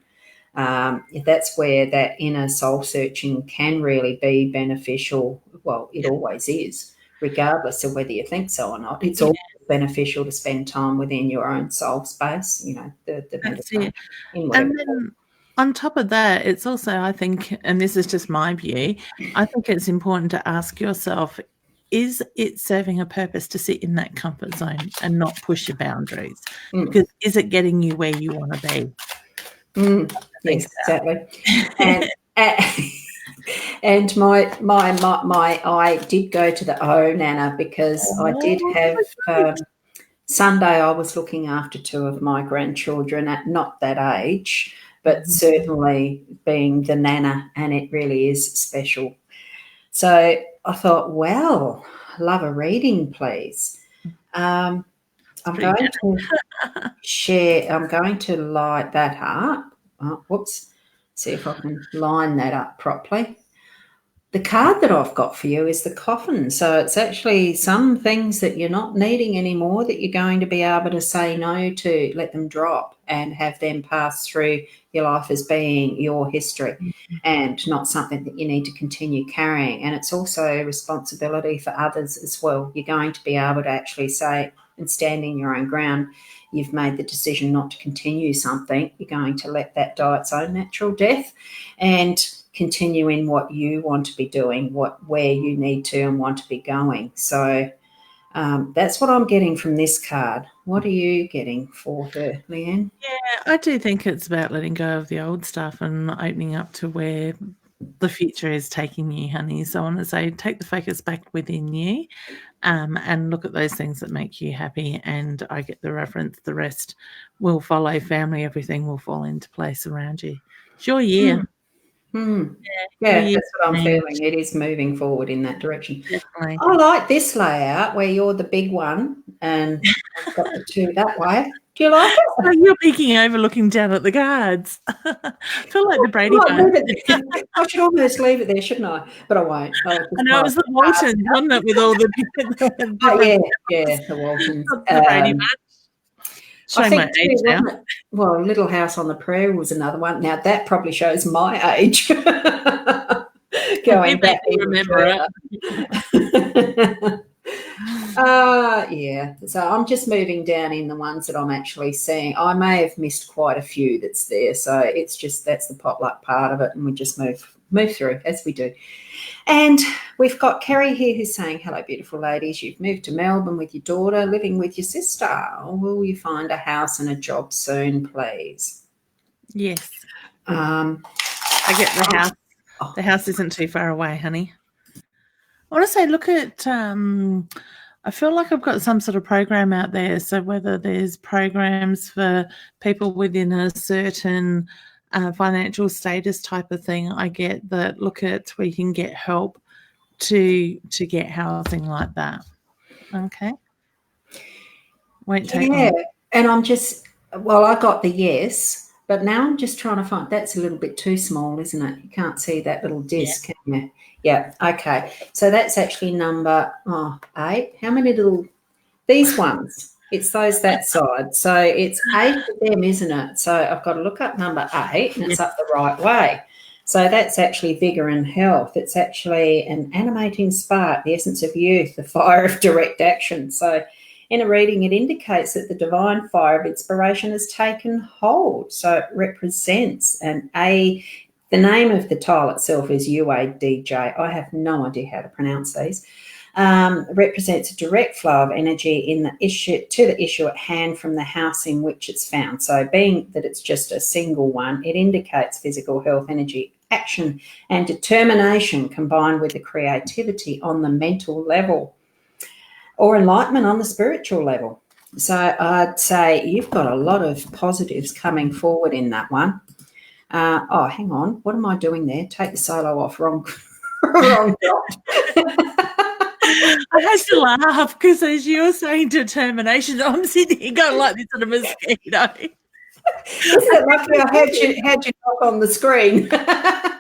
That's where that inner soul searching can really be beneficial. Well, it always is, regardless of whether you think so or not. It's always beneficial to spend time within your own soul space, you know, the meditation. And then on top of that, it's also, I think, and this is just my view, I think it's important to ask yourself, is it serving a purpose to sit in that comfort zone and not push your boundaries? Because is it getting you where you want to be? Yes, exactly. And my I did go to the Nana because I did have Sunday. I was looking after two of my grandchildren at not that age, but certainly being the Nana, and it really is special. So I thought, well, love a reading, please. I'm going to share. I'm going to light that up. Oh, whoops. See if I can line that up properly. The card that I've got for you is the coffin. So it's actually some things that you're not needing anymore that you're going to be able to say no to, let them drop and have them pass through your life as being your history and not something that you need to continue carrying. And it's also a responsibility for others as well. You're going to be able to actually say and stand in your own ground. You've made the decision not to continue something. You're going to let that die its own natural death and continue in what you want to be doing, where you need to and want to be going. So that's what I'm getting from this card. What are you getting for her, Leanne? Yeah, I do think it's about letting go of the old stuff and opening up to where the future is taking you, honey. So I want to say take the focus back within you and look at those things that make you happy. And I get the reference, the rest will follow, family, everything will fall into place around you. It's your year. Yeah, that's what I'm feeling. It is moving forward in that direction. Definitely. I like this layout where you're the big one and I've got the two that way. Do you like it? So you're peeking over, looking down at the cards. I feel like the Brady Bunch. I should almost leave it there, shouldn't I? But I won't. I know it was the Waltons, wasn't it, with all the different the Waltons. The Brady Bunch. Showing my age now. Well, Little House on the Prairie was another one. Now that probably shows my age. Going back, remember it. Yeah. So I'm just moving down in the ones that I'm actually seeing. I may have missed quite a few that's there. So it's just that's the potluck part of it, and we just move through as we do. And we've got Kerry here who's saying, hello, beautiful ladies. You've moved to Melbourne with your daughter, living with your sister. Will you find a house and a job soon, please? Yes. I get the house. The house isn't too far away, honey. I want to say, look at, I feel like I've got some sort of program out there. So whether there's programs for people within a certain financial status type of thing, I get that look at where you can get help to get housing like that. Okay. Won't take long. And I'm just, well, I got the yes, but now I'm just trying to find, that's a little bit too small, isn't it? You can't see that little disc, can you? Yeah, okay. So that's actually number 8. How many little, these ones? It's those that side. So it's 8 of them, isn't it? So I've got to look up number 8, and it's up the right way. So that's actually vigour and health. It's actually an animating spark, the essence of youth, the fire of direct action. So in a reading, it indicates that the divine fire of inspiration has taken hold. So it represents the name of the tile itself is UADJ. I have no idea how to pronounce these. Represents a direct flow of energy in the issue at hand from the house in which it's found. So being that it's just a single one, it indicates physical health, energy, action, and determination combined with the creativity on the mental level or enlightenment on the spiritual level. So I'd say you've got a lot of positives coming forward in that one. Hang on. What am I doing there? Take the solo off. Wrong dot. I had to laugh because as you were saying determination, I'm sitting here going like this on a mosquito. Isn't it lucky I had you knock on the screen? I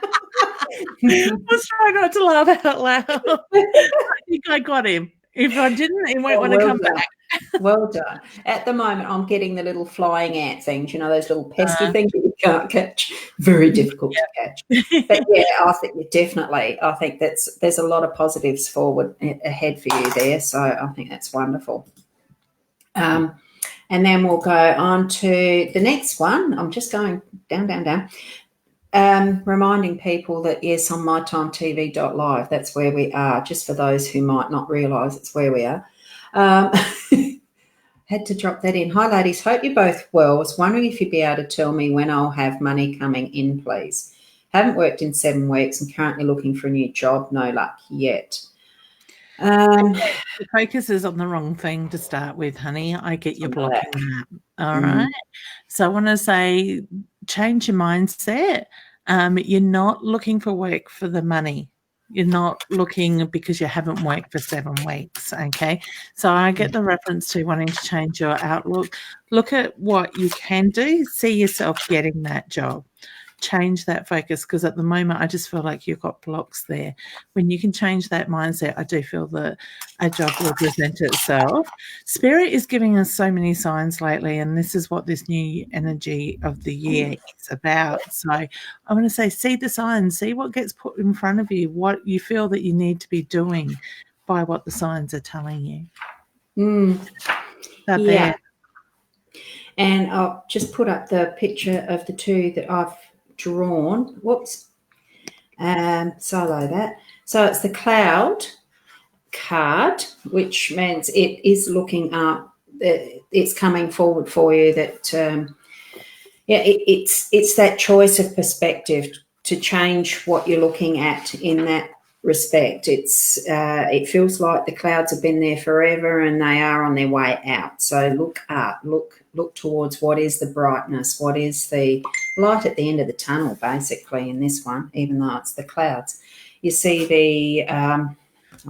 was trying not to laugh out loud. I think I got him. If I didn't, he won't want to come back. Well done. At the moment, I'm getting the little flying ant things, those little pesky things that you can't catch. Very difficult to catch. But yeah, I think there's a lot of positives forward ahead for you there. So I think that's wonderful. And then we'll go on to the next one. I'm just going down. Reminding people that, yes, on mytimetv.live, that's where we are, just for those who might not realise it's where we are. Had to drop that in. Hi, ladies. Hope you're both well. Was wondering if you'd be able to tell me when I'll have money coming in, please. Haven't worked in 7 weeks and currently looking for a new job. No luck yet. The focus is on the wrong thing to start with, honey. I get you blocking that. All right. So I want to say change your mindset. You're not looking for work for the money. You're not looking because you haven't worked for 7 weeks, okay? So I get the reference to wanting to change your outlook. Look at what you can do. See yourself getting that job. Change that focus, because at the moment I just feel like you've got blocks there. When you can change that mindset, I do feel that a job will present itself. Spirit is giving us so many signs lately, and this is what this new energy of the year is about. So I want to say, see the signs, see what gets put in front of you, what you feel that you need to be doing by what the signs are telling you. There. And I'll just put up the picture of the 2 that I've drawn. Whoops. Solo that. So it's the cloud card, which means it is looking up. It's coming forward for you that it's that choice of perspective to change what you're looking at in that respect. It feels like the clouds have been there forever and they are on their way out. So look up, look towards what is the brightness, what is the light at the end of the tunnel, basically, in this one, even though it's the clouds. You see I'll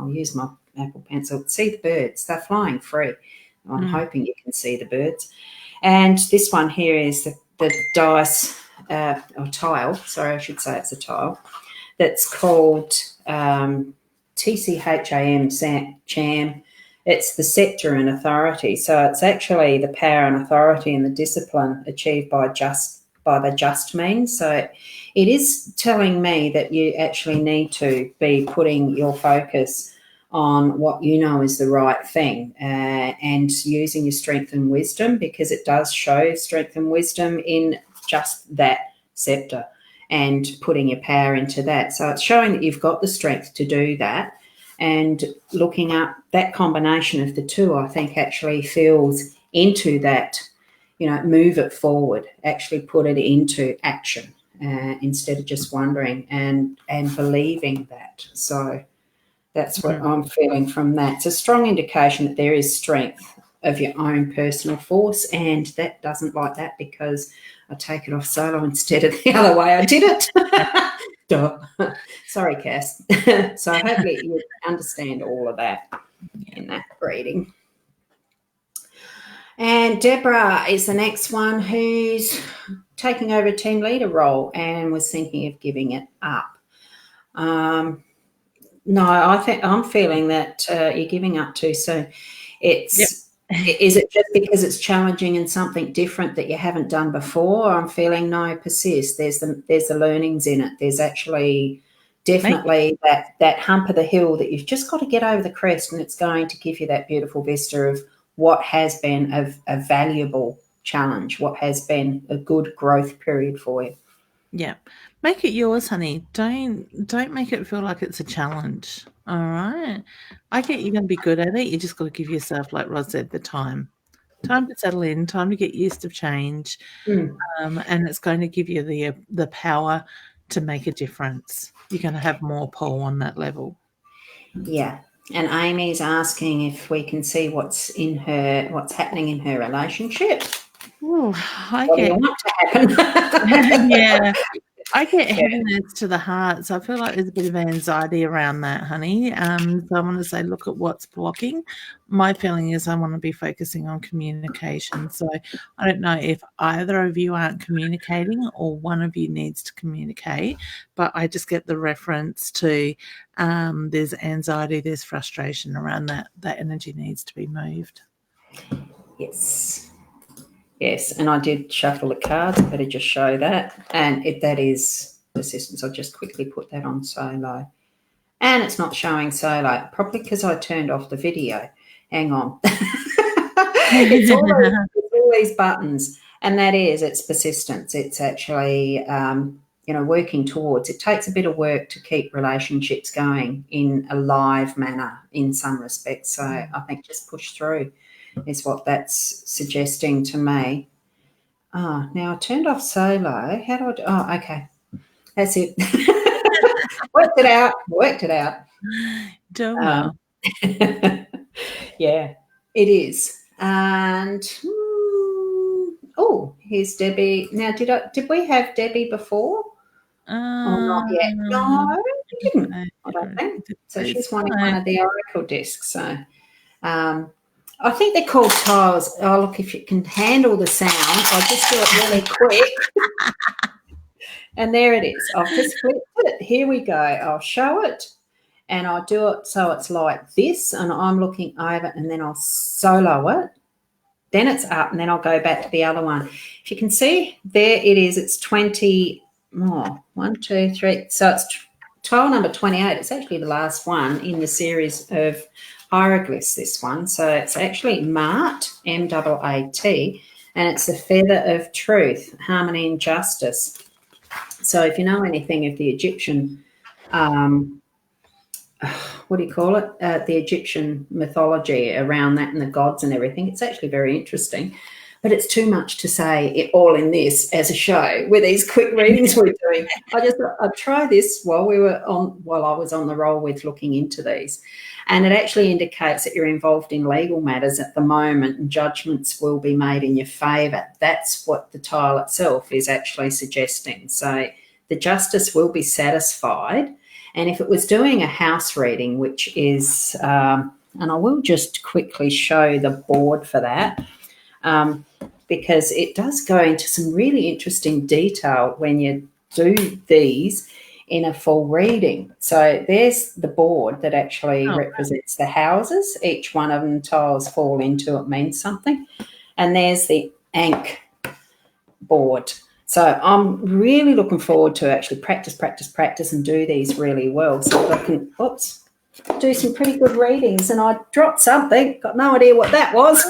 use my Apple Pencil, see the birds, they're flying free. I'm hoping you can see the birds. And this one here is the dice or tile, sorry, I should say it's a tile, that's called TCHAM, CHAM. It's the scepter and authority. So it's actually the power and authority and the discipline achieved by the just means. So it is telling me that you actually need to be putting your focus on what you know is the right thing, and using your strength and wisdom, because it does show strength and wisdom in just that scepter, and putting your power into that. So it's showing that you've got the strength to do that, and looking up that combination of the two, I think actually feels into that, move it forward, actually put it into action, instead of just wondering and believing that. So that's what I'm feeling from that. It's a strong indication that there is strength of your own personal force, and that doesn't like that because I take it off solo instead of the other way I did it. Duh. Sorry, Cass. So hopefully you understand all of that in that reading. And Deborah is the next one who's taking over a team leader role and was thinking of giving it up. No, I think I'm feeling that you're giving up too soon. Is it just because it's challenging and something different that you haven't done before? I'm feeling no, persist. There's the learnings in it. There's actually definitely that hump of the hill that you've just got to get over the crest, and it's going to give you that beautiful vista of what has been a valuable challenge, what has been a good growth period for you. Yeah. Make it yours, honey. Don't make it feel like it's a challenge. All right. I get you're going to be good at it. You just got to give yourself, like Ros said, the time to settle in, time to get used to change. And it's going to give you the power to make a difference. You're going to have more pull on that level. Yeah. And Amy's asking if we can see what's happening in her relationship. Oh, What do you want to happen? Yeah. I get heaviness to the heart, so I feel like there's a bit of anxiety around that, honey. So I want to say, look at what's blocking. My feeling is I want to be focusing on communication. So I don't know if either of you aren't communicating or one of you needs to communicate, but I just get the reference to there's anxiety, there's frustration around that. That energy needs to be moved. Yes, and I did shuffle the cards. I better just show that. And that is persistence. I'll just quickly put that on solo. And it's not showing solo, probably because I turned off the video. Hang on. it's all these buttons. And it's persistence. It's actually, working towards. It takes a bit of work to keep relationships going in a live manner in some respects. So I think just push through is what that's suggesting to me. Now I turned off solo. How do I do? Oh, okay. That's it. Worked it out. Doing well. Yeah, it is. And here's Debbie. Now, did we have Debbie before? Not yet. No, we didn't. I don't think. So she's wanting one of the Oracle discs. So I think they're called tiles. Oh, look, if you can handle the sound, I'll just do it really quick. And there it is. I've just flipped it. Here we go. I'll show it, and I'll do it so it's like this, and I'm looking over, and then I'll solo it. Then it's up, and then I'll go back to the other one. If you can see, there it is. It's 20 more. 1, 2, 3. So it's tile number 28. It's actually the last one in the series of hieroglyphs, this one. So it's actually Maat, M-A-A-T, and it's the feather of truth, harmony and justice. So if you know anything of the Egyptian, what do you call it? The Egyptian mythology around that and the gods and everything, it's actually very interesting. But it's too much to say it all in this as a show with these quick readings we're doing. I'd try this while I was on the roll with looking into these. And it actually indicates that you're involved in legal matters at the moment and judgments will be made in your favour. That's what the tile itself is actually suggesting. So the justice will be satisfied. And if it was doing a house reading, which is, and I will just quickly show the board for that, because it does go into some really interesting detail when you do these in a full reading. So there's the board that actually represents the houses. Each one of them tiles fall into it means something. And there's the Ankh board. So I'm really looking forward to actually practice and do these really well so that I can, do some pretty good readings, and I dropped something. Got no idea what that was.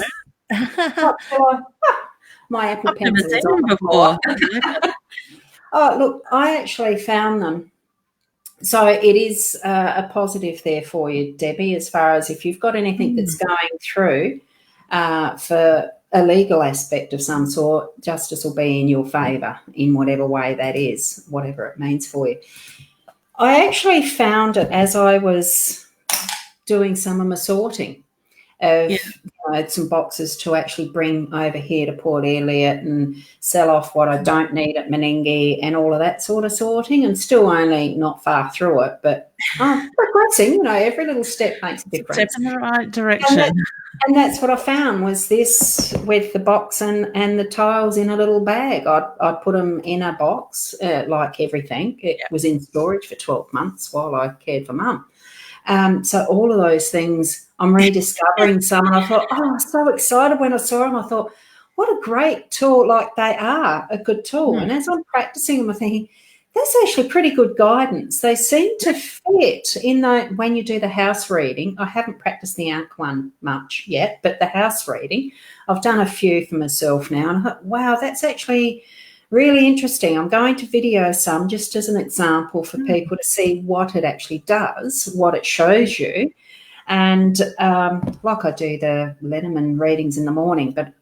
My Apple I've never Pencil seen is on them the before. floor. Oh, look, I actually found them. So it is a positive there for you, Debbie, as far as if you've got anything that's going through for a legal aspect of some sort, justice will be in your favour in whatever way that is, whatever it means for you. I actually found it as I was doing some of my sorting of some boxes to actually bring over here to Port Elliot and sell off what I don't need at Meningie and all of that sort of sorting, and still only not far through it, but progressing, every little step makes a difference. Step in the right direction. And that's what I found was this with the box and the tiles in a little bag. I'd put them in a box like everything. It was in storage for 12 months while I cared for Mum. So all of those things, I'm rediscovering some, and I thought, I was so excited when I saw them. I thought, what a great tool, like they are a good tool. And as I'm practicing them, I'm thinking, that's actually pretty good guidance. They seem to fit in when you do the house reading. I haven't practiced the Arc one much yet, but the house reading, I've done a few for myself now, and I thought, wow, that's actually really interesting. I'm going to video some just as an example for people to see what it actually does, what it shows you. And like I do the Letterman readings in the morning, but,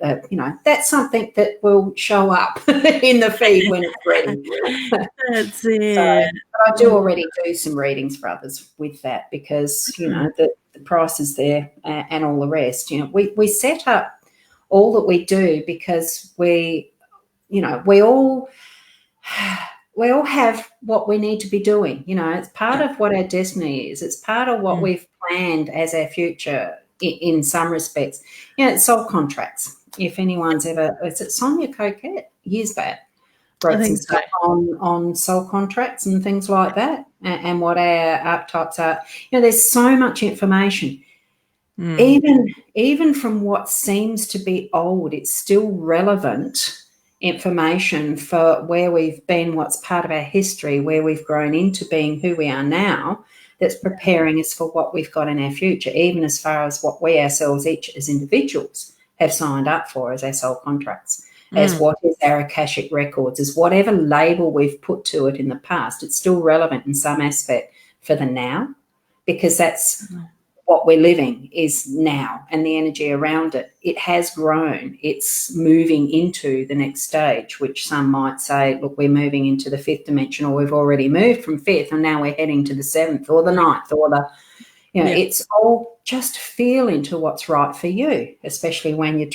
that's something that will show up in the feed when it's ready. That's it. But I do already do some readings for others with that because, the price is there and all the rest. We set up all that we do because we all have what we need to be doing. It's part of what our destiny is. It's part of what we've planned as our future in some respects. It's soul contracts. If anyone's ever, is it Sonia Coquette? Years back, wrote some stuff on soul contracts and things like that and what our archetypes are. There's so much information. Even from what seems to be old, it's still relevant information for where we've been, what's part of our history, where we've grown into being who we are now, that's preparing us for what we've got in our future, even as far as what we ourselves, each as individuals, have signed up for as our soul contracts, as what is our Akashic records, as whatever label we've put to it in the past. It's still relevant in some aspect for the now, because that's what we're living is now, and the energy around it. It has grown. It's moving into the next stage, which some might say, look, we're moving into the fifth dimension, or we've already moved from fifth and now we're heading to the seventh or the ninth or the, it's all just feel into what's right for you, especially when you're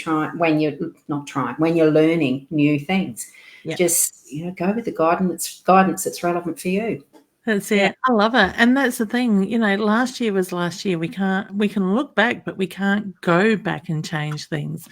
learning new things. Just, go with the guidance that's relevant for you. That's it. I love it. And that's the thing, last year was last year. We can look back, but we can't go back and change things.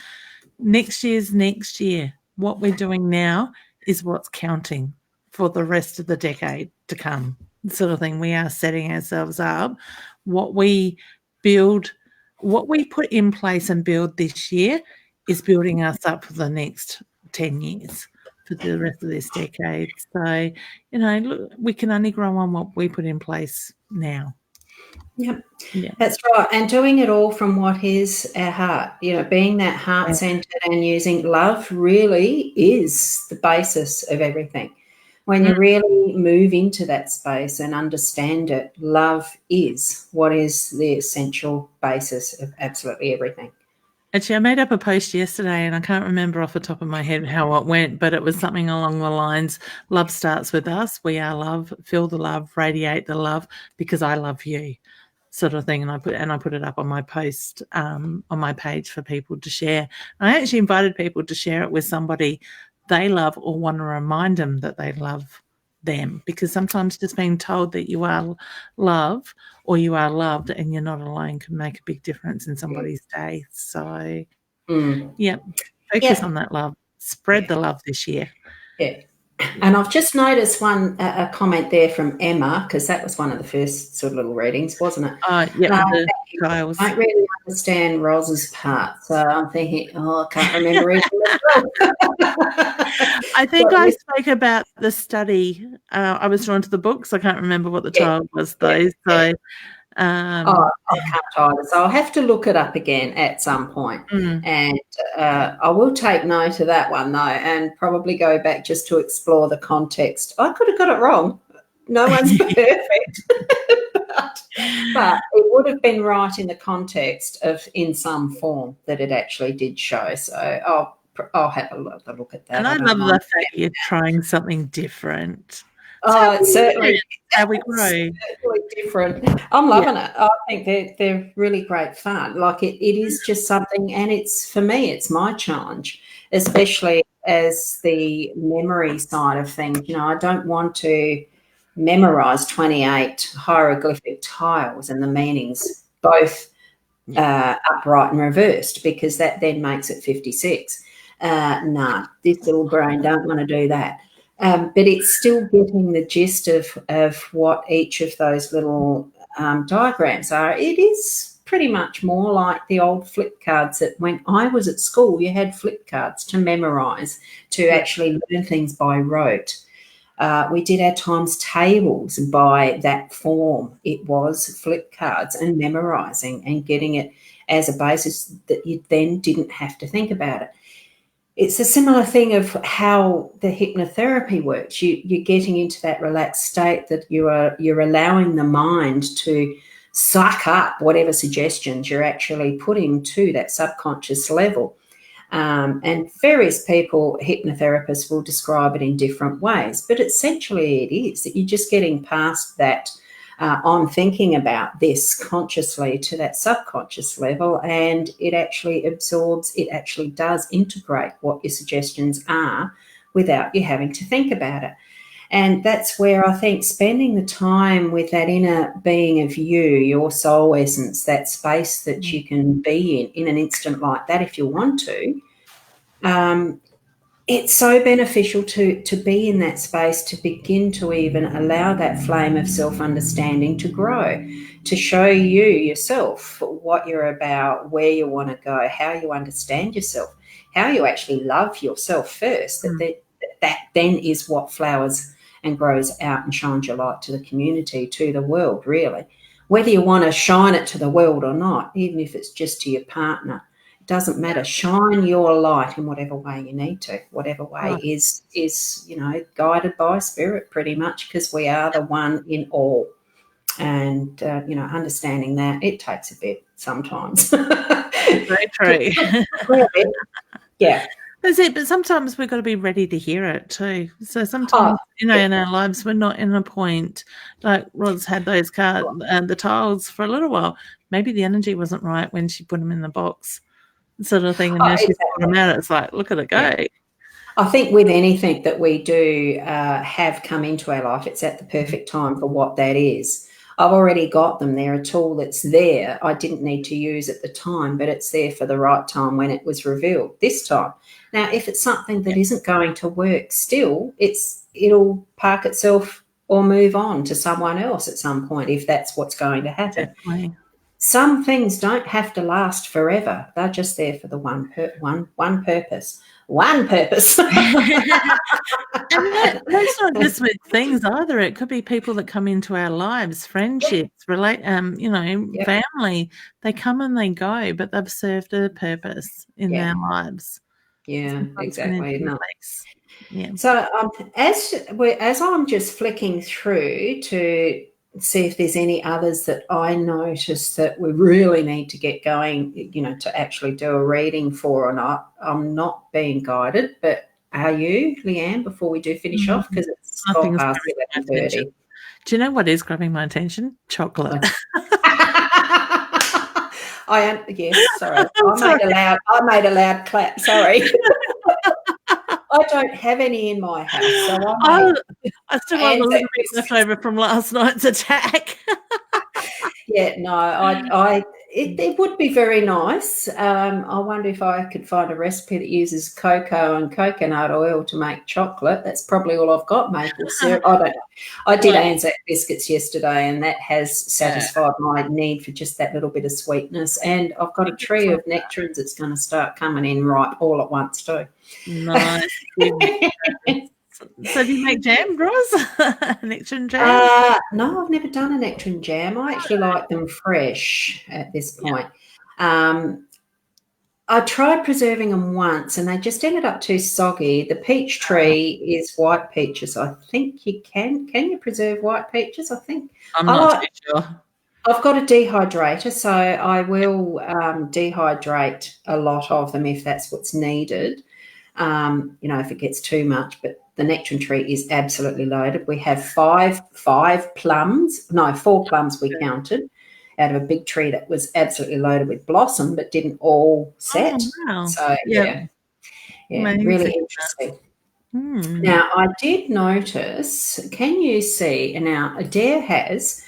Next year's next year. What we're doing now is what's counting for the rest of the decade to come, sort of thing. We are setting ourselves up. What we build, what we put in place and build this year is building us up for the next 10 years. For the rest of this decade. So, look, we can only grow on what we put in place now. Yep. Yeah. That's right. And doing it all from what is our heart, being that heart-centered and using love really is the basis of everything. When you really move into that space and understand it, love is what is the essential basis of absolutely everything. Actually, I made up a post yesterday, and I can't remember off the top of my head how it went, but it was something along the lines, love starts with us, we are love, feel the love, radiate the love, because I love you, sort of thing. And I put it up on my post on my page for people to share. I actually invited people to share it with somebody they love or want to remind them that they love them, because sometimes just being told that you are love or you are loved and you're not alone can make a big difference in somebody's day. So focus on that love, spread the love this year. And I've just noticed a comment there from Emma, because that was one of the first sort of little readings, wasn't it? I don't really understand Ros's part, so I'm thinking, I can't remember either. I think I spoke about the study. I was drawn to the books. I can't remember what the title was, though. So I can't either. So I'll have to look it up again at some point. And I will take note of that one, though, and probably go back just to explore the context. I could have got it wrong. No one's perfect. but it would have been right in the context of in some form that it actually did show. So I'll have a look at that. And I love the fact you're trying something different. It's certainly how we grow. Certainly different. I'm loving it. I think they're really great fun. Like it is just something, and it's for me, it's my challenge, especially as the memory side of things. You know, I don't want to memorize 28 hieroglyphic tiles and the meanings both upright and reversed, because that then makes it 56. Nah, this little brain don't want to do that. But it's still getting the gist of what each of those little diagrams are. It is pretty much more like the old flip cards that when I was at school, you had flip cards to memorise, to actually learn things by rote. We did our times tables by that form. It was flip cards and memorising and getting it as a basis that you then didn't have to think about it. It's a similar thing of how the hypnotherapy works. You're getting into that relaxed state that you're allowing the mind to suck up whatever suggestions you're actually putting to that subconscious level. And various people, hypnotherapists, will describe it in different ways, but essentially it is that you're just getting past that I'm thinking about this consciously to that subconscious level, and it actually absorbs, it actually does integrate what your suggestions are without you having to think about it. And that's where I think spending the time with that inner being of you, your soul essence, that space that you can be in an instant like that if you want to, it's so beneficial to be in that space, to begin to even allow that flame of self-understanding to grow, to show you yourself what you're about, where you want to go, how you understand yourself, how you actually love yourself first, that then is what flowers and grows out and shines your light to the community, to the world, really. Whether you want to shine it to the world or not, even if it's just to your partner, doesn't matter. Shine your light in whatever way you need to, whatever way is guided by spirit, pretty much, because we are the one in all. And understanding that, it takes a bit sometimes. Very true. Yeah. That's it, but sometimes we've got to be ready to hear it too. So sometimes, in our lives, we're not in a point, like Ros had those cards and the tiles for a little while. Maybe the energy wasn't right when she put them in the box, sort of thing. And now she's put them out. It's like, look at it go. Yeah. I think with anything that we do have come into our life, it's at the perfect time for what that is. I've already got them. They're a tool that's there. I didn't need to use at the time, but it's there for the right time when it was revealed this time. Now, if it's something that isn't going to work still, it'll park itself or move on to someone else at some point if that's what's going to happen. Definitely. Some things don't have to last forever. They're just there for the one purpose. One purpose. And that's not just with things either. It could be people that come into our lives, friendships, family. They come and they go, but they've served a purpose in their lives. Yeah, exactly. No. Yeah. So as I'm just flicking through to see if there's any others that I notice that we really need to get going, to actually do a reading for or not. I'm not being guided, but are you, Leanne, before we do finish off? Because it's gone past 11:30. Do you know what is grabbing my attention? Chocolate. Yes, sorry. I made a loud clap, sorry. I don't have any in my house, so I still have a little bit left over from last night's attack. Yeah, no, it would be very nice. I wonder if I could find a recipe that uses cocoa and coconut oil to make chocolate. That's probably all I've got, maple syrup. I don't know. I did Anzac biscuits yesterday, and that has satisfied my need for just that little bit of sweetness. And I've got a tree of nectarines that's going to start coming in right all at once too. Nice. So do you make jam, Ros? Nectarine jam? No, I've never done a nectarine jam. I actually like them fresh at this point. I tried preserving them once and they just ended up too soggy. The peach tree is white peaches. I think you can. Can you preserve white peaches? I think. I'm not too sure. I've got a dehydrator, so I will dehydrate a lot of them if that's what's needed. If it gets too much, but the nectarine tree is absolutely loaded. We have four plums we counted out of a big tree that was absolutely loaded with blossom but didn't all set. Oh, wow. So, yeah, really interesting. Now, I did notice, can you see, now Adair has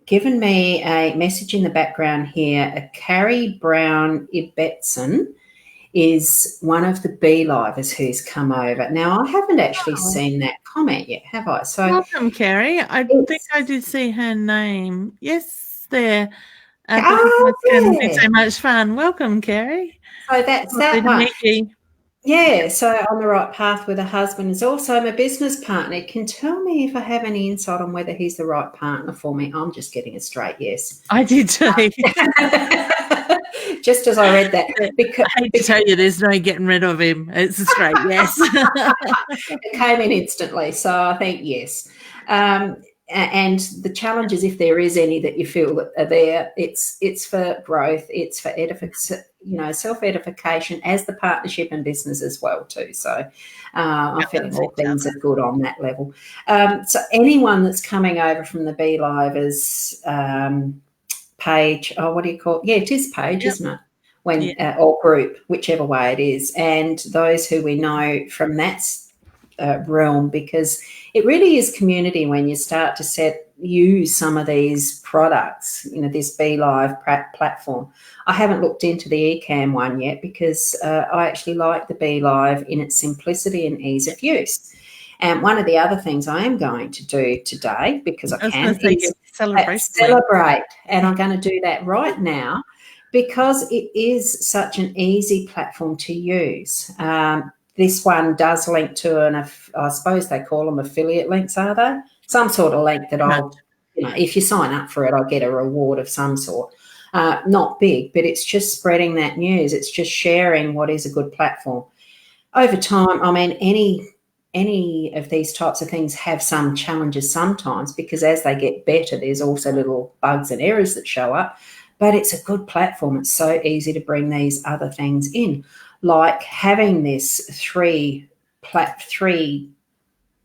given me a message in the background here, a Carrie Brown Ibbetson is one of the beelivers who's come over. Now, I haven't actually seen that comment yet, have I? So, welcome, Carrie. I think I did see her name. Yes, there. It's going to be so much fun. Welcome, Carrie. So that's that one. Yeah, so on the right path with a husband is also my business partner. Can tell me if I have any insight on whether he's the right partner for me. I'm just getting a straight yes. I did too. Just as I read that. Because, I hate to tell you, there's no getting rid of him. It's a straight yes. It came in instantly, so I think yes. And the challenge is, if there is any that you feel that are there, it's for growth, it's for self-edification as the partnership and business as well too. So I feel all things are good on that level. So anyone that's coming over from the Beelivers page, what do you call it? Yeah, it is page, isn't it? Or group, whichever way it is, and those who we know from that realm, because it really is community when you start to use some of these products, this BeLive platform. I haven't looked into the Ecamm one yet because I actually like the BeLive in its simplicity and ease of use. And one of the other things I am going to do today, because I can, is celebrate. And I'm going to do that right now because it is such an easy platform to use. This one does link to I suppose they call them affiliate links, are they? Some sort of link that if you sign up for it, I'll get a reward of some sort. Not big, but it's just spreading that news. It's just sharing what is a good platform. Over time, I mean, any of these types of things have some challenges sometimes, because as they get better, there's also little bugs and errors that show up. But it's a good platform. It's so easy to bring these other things in. Like having this three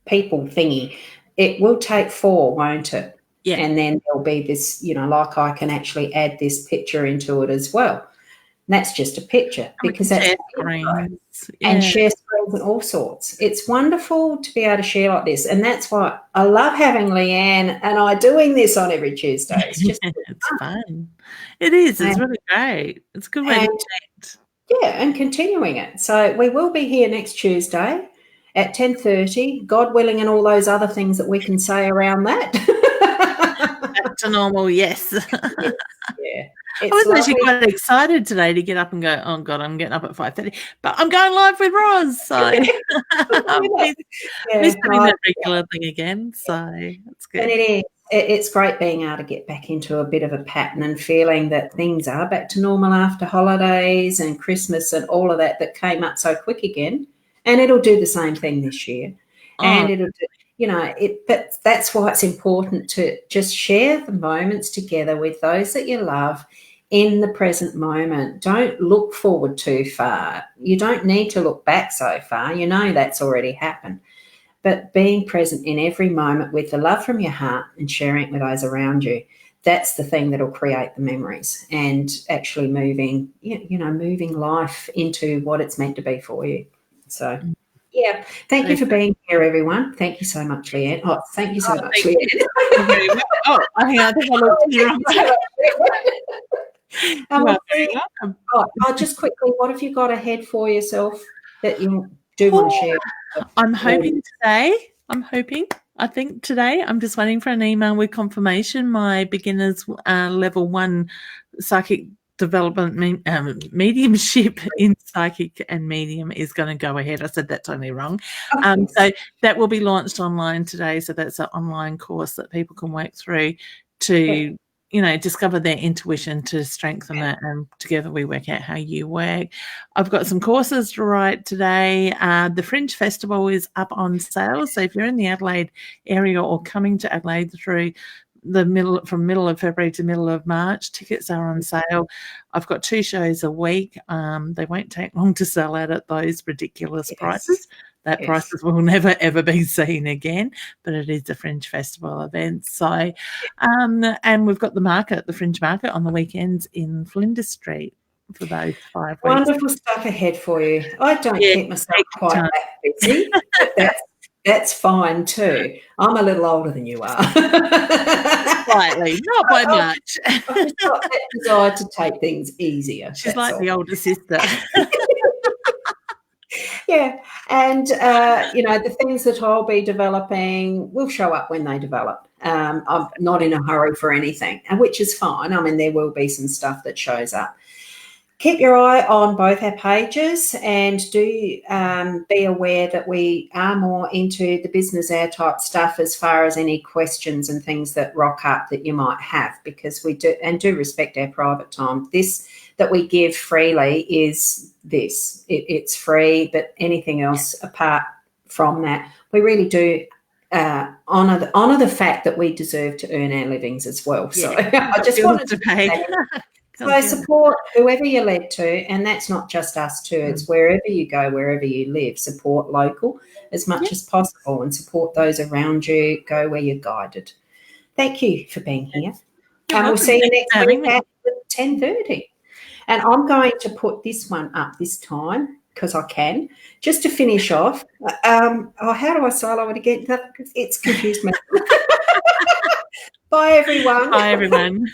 people thingy, it will take 4, won't it? Yeah. And then there'll be this, like I can actually add this picture into it as well. And that's just a picture, because that's share screens. And share screens and all sorts. It's wonderful to be able to share like this, and that's why I love having Leanne and I doing this on every Tuesday. It's just it's fun. It is. It's really great. It's a good way to connect. Yeah, and continuing it. So we will be here next Tuesday at 10:30, God willing, and all those other things that we can say around that. Back to normal, yes. Yeah. I was actually quite excited today to get up and go, oh, God, I'm getting up at 5:30, but I'm going live with Ros. So I'm doing that regular thing again. So it's good. And it is. It's great being able to get back into a bit of a pattern and feeling that things are back to normal after holidays and Christmas and all of that came up so quick again. And it'll do the same thing this year. And it'll do, but that's why it's important to just share the moments together with those that you love in the present moment. Don't look forward too far. You don't need to look back so far. That's already happened. But being present in every moment with the love from your heart and sharing it with those around you, that's the thing that'll create the memories and actually moving life into what it's meant to be for you. So, yeah, thank you for being here, everyone. Thank you so much, Leanne. Oh, thank you so much, Leanne. I think I looked at you wrong. Very welcome. Just quickly, what have you got ahead for yourself that you do want to share? I'm hoping today. I think today I'm just waiting for an email with confirmation. My beginners level 1 psychic development mediumship in psychic and medium is going to go ahead. I said that totally wrong. So that will be launched online today. So that's an online course that people can work through to, discover their intuition, to strengthen it, and together we work out how you work. I've got some courses to write today. The Fringe Festival is up on sale. So if you're in the Adelaide area or coming to Adelaide through from middle of February to middle of March, tickets are on sale. I've got 2 shows a week. They won't take long to sell out at those ridiculous prices. Prices will never ever be seen again, but it is a Fringe Festival event. So, and we've got the Fringe Market on the weekends in Flinders Street for those 5 weeks. Wonderful stuff ahead for you. I don't keep myself quite that busy, but that's fine too. I'm a little older than you are. Slightly, not by much. I've just got that desire to take things easier. She's like the older sister. Yeah, and the things that I'll be developing will show up when they develop. I'm not in a hurry for anything, and which is fine. I mean, there will be some stuff that shows up. Keep your eye on both our pages, and do be aware that we are more into the business hour type stuff as far as any questions and things that rock up that you might have, because we do respect our private time. This that we give freely is this. It's free, but anything else apart from that, we really do honour the fact that we deserve to earn our livings as well. So I just wanted to pay. So support whoever you're led to, and that's not just us too. It's wherever you go, wherever you live. Support local as much as possible, and support those around you. Go where you're guided. Thank you for being here, and we'll see you next week at 10:30. And I'm going to put this one up this time because I can, just to finish off. How do I solo it again? It's confused me. Bye, everyone. Bye, everyone.